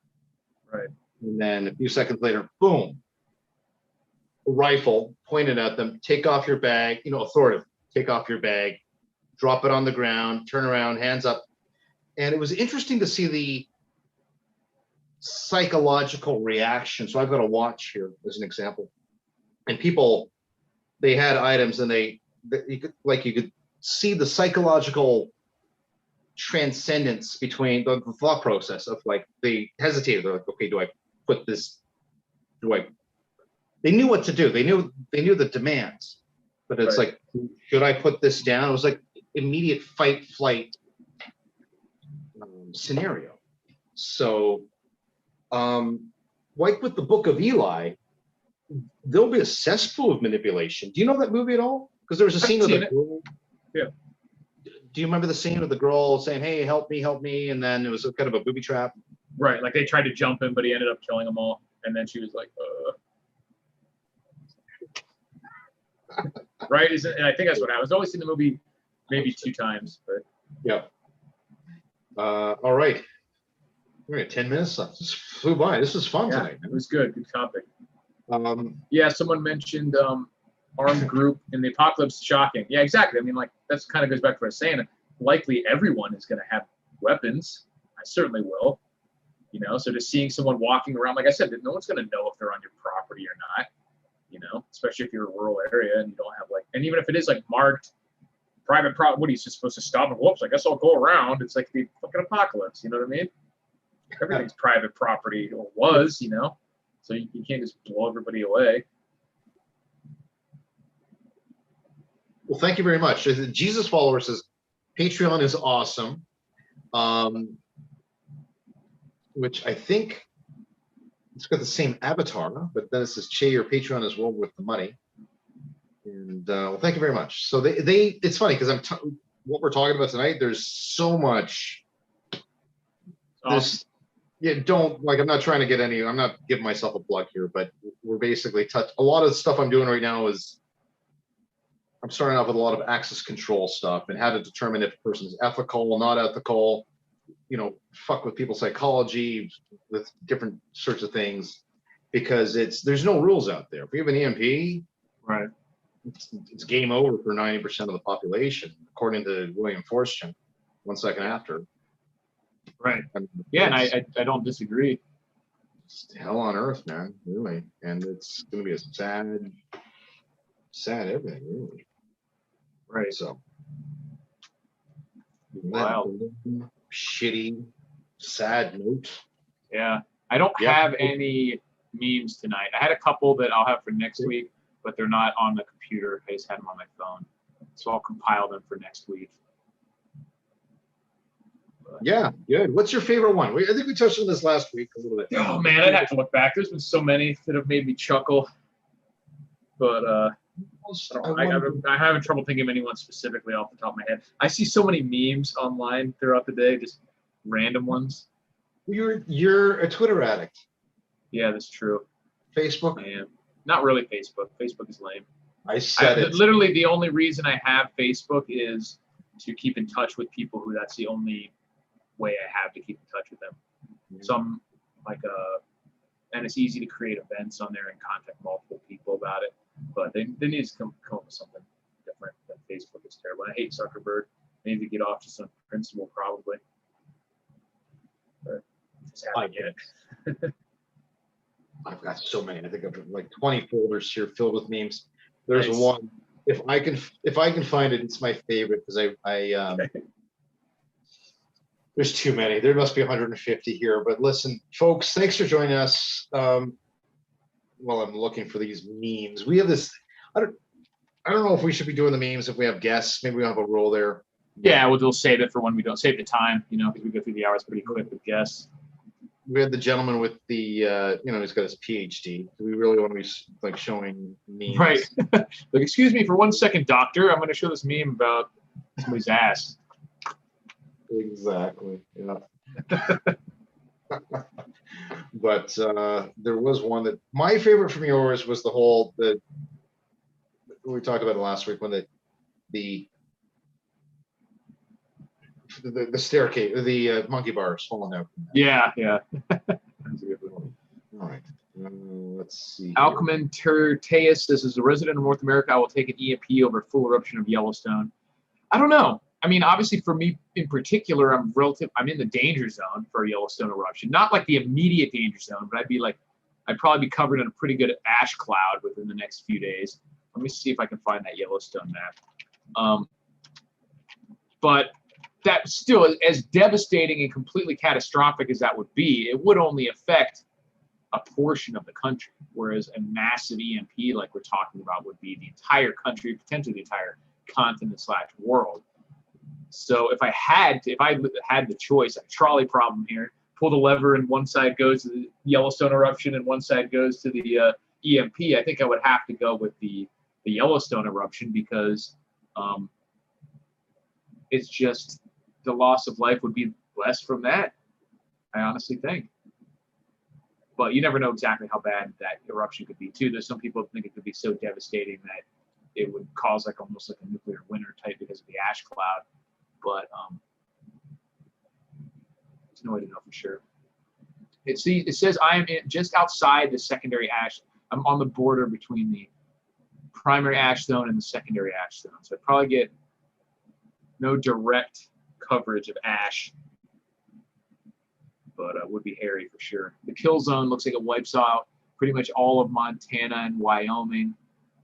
Right. And then a few seconds later, boom, a rifle pointed at them. Take off your bag, authoritative. Take off your bag, drop it on the ground, turn around, hands up. And it was interesting to see the psychological reaction. So I've got a watch here as an example, and people, they had items, and you could see the psychological transcendence between the thought process of, like, they hesitated. They're like, okay, do I put this? They knew what to do. They knew the demands, but it's right. Like, should I put this down? It was like immediate fight flight scenario. So, like with the Book of Eli, there'll be a cesspool of manipulation. Do you know that movie at all? Because there was a scene of the girl. Yeah. Do you remember the scene of the girl saying, "Hey, help me," and then it was kind of a booby trap? Right. Like they tried to jump him, but he ended up killing them all. And then she was like, Right? And I think that's what happened. I've only seen the movie maybe 2 times, but. Yeah. All right. We're at 10 minutes left. This flew by. This was fun tonight. It was good. Good topic. Yeah, someone mentioned armed group in the apocalypse. Shocking. Yeah, exactly. I mean, like, that's kind of goes back to what I was saying. Likely everyone is going to have weapons. I certainly will. So just seeing someone walking around, like I said, no one's going to know if they're on your property or not. Especially if you're a rural area and you don't have and even if it is like marked private property, what are you just supposed to stop and whoops? I guess I'll go around. It's like the fucking apocalypse. You know what I mean? Everything's private property, or was, so you can't just blow everybody away. Well, thank you very much. The Jesus follower says, Patreon is awesome. Which I think it's got the same avatar, but then it says Che, your Patreon is well worth the money. And well, thank you very much. So it's funny because what we're talking about tonight. There's so much. There's, yeah, I'm not trying to get any. I'm not giving myself a plug here, but we're basically a lot of the stuff I'm doing right now is I'm starting off with a lot of access control stuff and how to determine if a person is ethical, not ethical. Fuck with people's psychology, with different sorts of things, because there's no rules out there. If we have an EMP, right, it's game over for 90% of the population, according to William Forstchen, 1 second after. Right. Yeah, and I don't disagree. It's hell on earth, man, really. And it's going to be a sad everything, really. Right. So. Wow. Shitty, sad note. Yeah. I don't have any memes tonight. I had a couple that I'll have for next week, but they're not on the computer. I just had them on my phone. So I'll compile them for next week. Yeah, good. What's your favorite one? I think we touched on this last week a little bit. Oh man, I'd have to look back. There's been so many that have made me chuckle, but I'm having trouble thinking of anyone specifically off the top of my head. I see so many memes online throughout the day, just random ones. You're a Twitter addict. Yeah, that's true. Facebook? I am. Not really Facebook. Facebook is lame. I said it. Literally, the only reason I have Facebook is to keep in touch with people who that's the only way I have to keep in touch with them. Some and it's easy to create events on there and contact multiple people about it. But they need to come up with something different than Facebook is terrible. I hate Zuckerberg. They need to get off just on principle, probably. But just haven't yet. I've got so many. I think I've like 20 folders here filled with memes. There's Nice. one. If I can find it, it's my favorite because there's too many. There must be 150 here. But listen, folks, thanks for joining us. While I'm looking for these memes, we have this. I don't know if we should be doing the memes if we have guests. Maybe we have a rule there. Yeah, we'll save it for when we don't save the time, because we go through the hours pretty quick with guests. We had the gentleman with the, he's got his PhD. Do we really want to be like showing memes? Right. Like, excuse me for 1 second, doctor. I'm going to show this meme about somebody's ass. Exactly. Yeah. But there was one that my favorite from yours was we talked about it last week when the staircase, the monkey bars falling out. Yeah. That's a good one. All right. Let's see. Alcman Terteus, this is a resident of North America. I will take an EMP over full eruption of Yellowstone. I don't know. I mean, obviously for me in particular, I'm in the danger zone for a Yellowstone eruption. Not like the immediate danger zone, but I'd probably be covered in a pretty good ash cloud within the next few days. Let me see if I can find that Yellowstone map. But that still, as devastating and completely catastrophic as that would be, it would only affect a portion of the country, whereas a massive EMP like we're talking about would be the entire country, potentially the entire continent/world. So if I had the choice, a trolley problem here, pull the lever and one side goes to the Yellowstone eruption and one side goes to the EMP, I think I would have to go with the Yellowstone eruption because it's just the loss of life would be less from that, I honestly think. But you never know exactly how bad that eruption could be too. There's some people who think it could be so devastating that it would cause almost like a nuclear winter type because of the ash cloud. But there's no way to know for sure. It says I am just outside the secondary ash. I'm on the border between the primary ash zone and the secondary ash zone. So I'd probably get no direct coverage of ash, but it would be hairy for sure. The kill zone looks like it wipes out pretty much all of Montana and Wyoming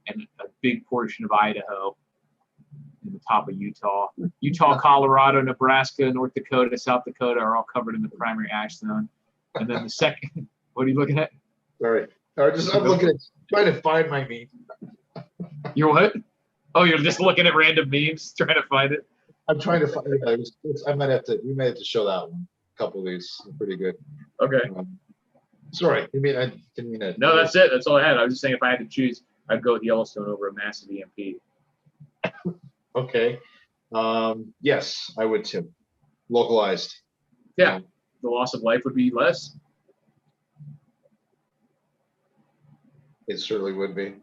and a big portion of Idaho and the top of Utah. Colorado, Nebraska, North Dakota, South Dakota are all covered in the primary ash zone. And then the second, what are you looking at? Sorry. I'm looking at, trying to find my meme. You're what? Oh, you're just looking at random memes, trying to find it? I'm trying to find. Yeah, I might have to. We might have to show that one. A couple of these are pretty good. Okay. Sorry, I didn't mean to. No, that's it. That's all I had. I was just saying if I had to choose, I'd go with Yellowstone over a massive EMP. Okay. Yes, I would too. Localized. Yeah, the loss of life would be less. It certainly would be.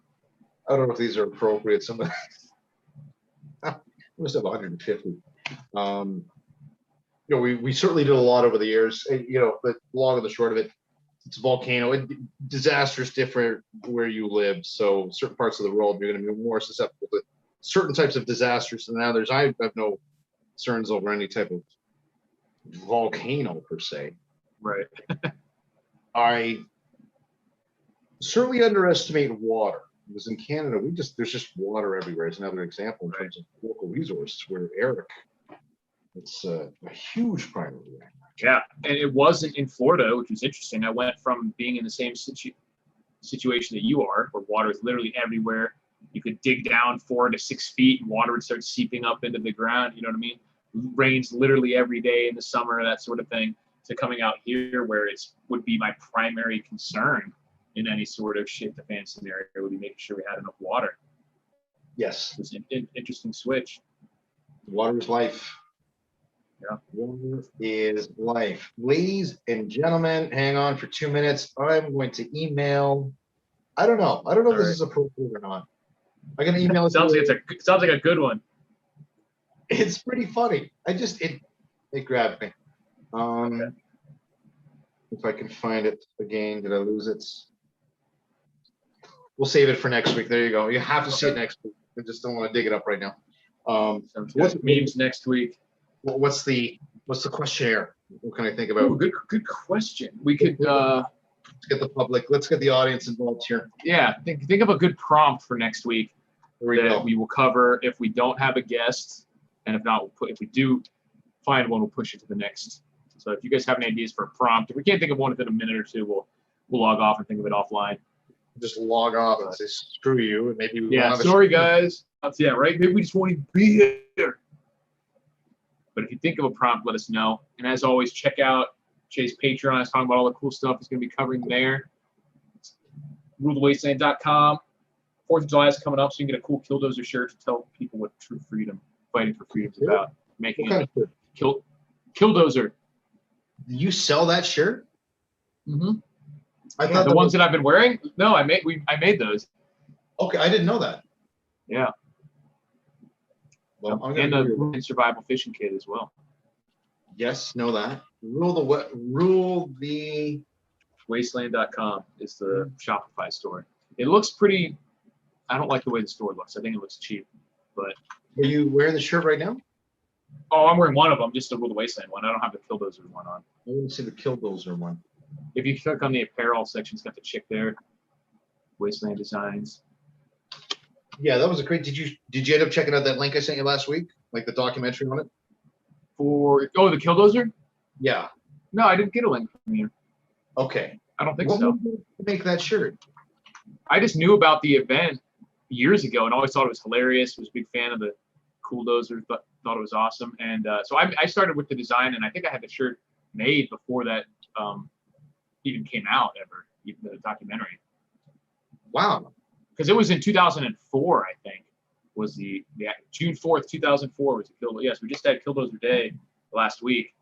I don't know if these are appropriate. Some of must have 150. We certainly did a lot over the years. But long and the short of it, it's a volcano. Disasters differ where you live. So certain parts of the world, you're going to be more susceptible to certain types of disasters than others. I have no concerns over any type of volcano per se. Right. I certainly underestimate water. Because in Canada, there's just water everywhere. It's another example in terms of local resources where Eric, it's a huge primary. Yeah, and it wasn't in Florida, which is interesting. I went from being in the same situation that you are, where water is literally everywhere. You could dig down 4 to 6 feet and water would start seeping up into the ground. You know what I mean? Rains literally every day in the summer, that sort of thing. To coming out here where would be my primary concern in any sort of shit the fan scenario would be making sure we had enough water. Yes. It's an interesting switch. Water is life. Yeah. Water is life. Ladies and gentlemen, hang on for 2 minutes. I'm going to email. I don't know if this is appropriate or not. I'm going to email. Sounds like a good one. It's pretty funny. It grabbed me. If I can find it again, did I lose it? We'll save it for next week. There you go. You have to see it next week. I just don't want to dig it up right now. What's memes next week? What's the questionnaire? What can I think about? Ooh, good question. We could let's get the public. Let's get the audience involved here. Yeah, think of a good prompt for next week that we will cover if we don't have a guest, and if not, if we do find one, we'll push it to the next. So if you guys have any ideas for a prompt, if we can't think of one within a minute or two, we'll log off and think of it offline. Just log off and say screw you, and maybe we sorry guys. Yeah, right. Maybe we just won't even be here. But if you think of a prompt, let us know. And as always, check out Jay's Patreon. He's talking about all the cool stuff he's going to be covering there. RuleTheWasteland.com. 4th of July is coming up, so you can get a cool Killdozer shirt to tell people what true freedom, fighting for freedom is about. Making it Killdozer. Do you sell that shirt? Mm-hmm. I thought the ones that I've been wearing. No, I made those. Okay, I didn't know that. Yeah. Well, and the survival fishing kit as well. Yes, know that. Rule the Wasteland.com is the Shopify store. It looks pretty. I don't like the way the store looks. I think it looks cheap. But are you wearing the shirt right now? Oh, I'm wearing one of them, just the Rule the Wasteland one. I don't have the Killdozer one on. I want to see the Killdozer one. If you click on the apparel section, it's got the chick there. Wasteland Designs. Yeah, that was a great. Did you end up checking out that link I sent you last week, like the documentary on it? The Killdozer? Yeah. No, I didn't get a link from you. Okay. I don't think so. What made you make that shirt? I just knew about the event years ago and always thought it was hilarious. Was a big fan of the Cooldozer, but thought it was awesome. And so I started with the design, and I think I had the shirt made before that even came out ever, even the documentary. Wow. Because it was in 2004, I think, was the June 4th, 2004 was the Killdozer. Yes, we just had Killdozer Day last week.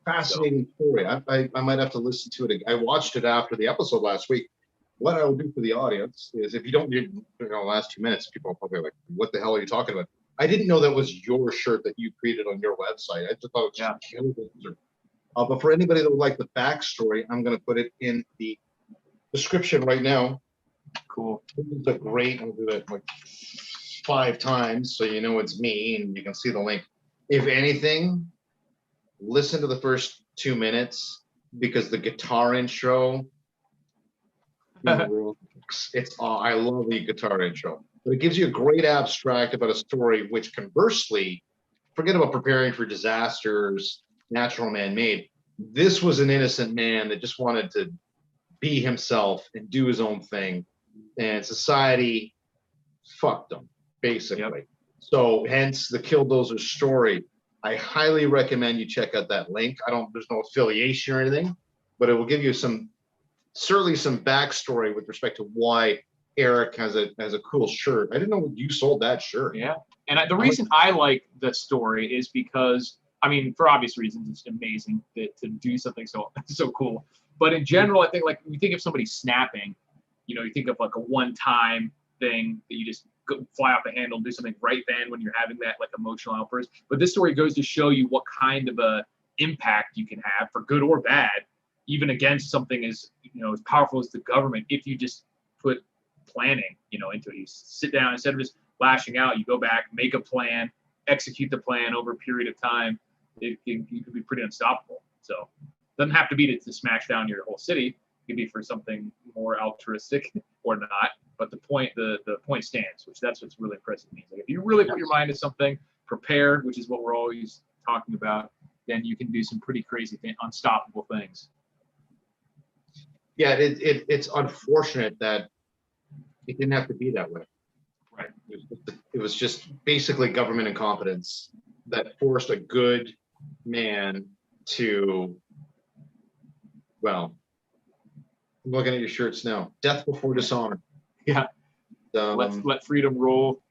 Fascinating story. I might have to listen to it again. I watched it after the episode last week. What I will do for the audience is, if you don't get the last 2 minutes, people are probably like, what the hell are you talking about? I didn't know that was your shirt that you created on your website. I just thought it was just Killdozer. But for anybody that would like the backstory, I'm going to put it in the description right now. Cool. It's a great. I'll do that like 5 times so you know it's me and you can see the link. If anything, listen to the first 2 minutes, because the guitar intro. I love the guitar intro, but it gives you a great abstract about a story, which conversely, forget about preparing for disasters, natural, man-made. This was an innocent man that just wanted to be himself and do his own thing, and society fucked him, basically. So hence the Killdozer story. I highly recommend you check out that link. There's no affiliation or anything, but it will give you certainly some backstory with respect to why Eric has a cool shirt. I didn't know you sold that shirt. Yeah. And the reason I like the story is because, I mean, for obvious reasons, it's amazing to do something so cool. But in general, I think like when you think of somebody snapping, you know, you think of like a one-time thing that you just go, fly off the handle and do something right then when you're having that like emotional outburst. But this story goes to show you what kind of a impact you can have, for good or bad, even against something as, you know, as powerful as the government, if you just put planning, you know, into it. You sit down, instead of just lashing out, you go back, make a plan, execute the plan over a period of time. You could be pretty unstoppable. So it doesn't have to be to smash down your whole city. It could be for something more altruistic or not. But the point stands, which that's what's really impressive to me. Like if you really put your mind to something, prepared, which is what we're always talking about, then you can do some pretty crazy, unstoppable things. Yeah, it's unfortunate that it didn't have to be that way. Right. It was just basically government incompetence that forced a good man to, well, I'm looking at your shirts now. Death before dishonor. Yeah. Let freedom roll.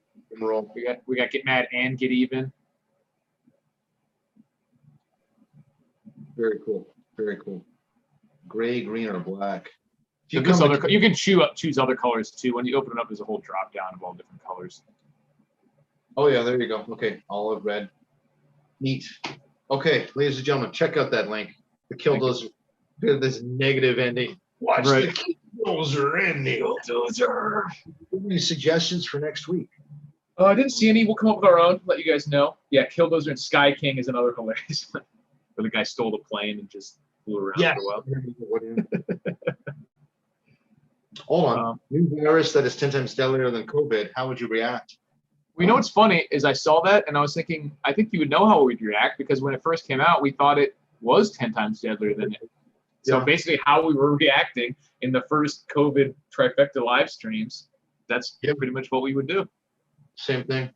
Roll. We got get mad and get even. Very cool. Very cool. Gray, green, or black. You can choose other colors too. When you open it up, there's a whole drop down of all different colors. Oh yeah, there you go. Okay, olive, red. Neat. Okay, ladies and gentlemen, check out that link. The Killdozer, this negative ending. Watch the Killdozer ending. Killdozer. Any suggestions for next week? I didn't see any. We'll come up with our own. Let you guys know. Yeah, Killdozer and Sky King is another hilarious one. Where the guy stole the plane and just flew around for a while. Hold on. New virus that is 10 times deadlier than COVID. How would you react? Well, you know what's funny is I saw that and I was thinking, I think you would know how we'd react, because when it first came out, we thought it was 10 times deadlier than it. So basically how we were reacting in the first COVID Trifecta live streams, that's pretty much what we would do. Same thing.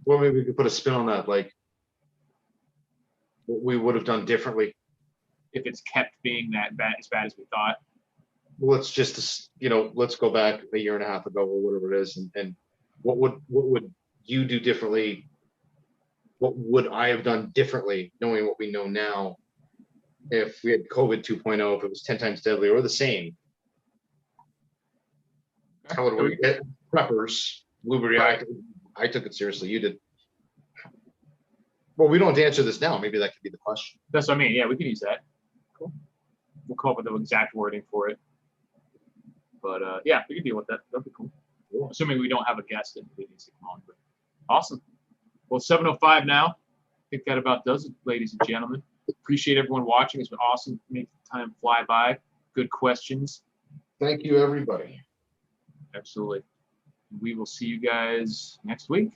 Or maybe we could put a spin on that, like what we would have done differently. If it's kept being that bad, as bad as we thought. Let's just, you know, let's go back a year and a half ago or whatever it is, and what would you do differently? What would I have done differently, knowing what we know now, if we had COVID 2.0, if it was 10 times deadlier or the same? How would we get preppers? We would react. I took it seriously. You did. Well, we don't have to answer this now. Maybe that could be the question. That's what I mean. Yeah, we can use that. Cool. We'll come up with the exact wording for it. But yeah, we can deal with that. That'd be cool. Assuming we don't have a guest that needs to come on. But awesome. Well, 7:05 now. I think that about does it, ladies and gentlemen. Appreciate everyone watching. It's been awesome. Make the time fly by. Good questions. Thank you, everybody. Absolutely. We will see you guys next week.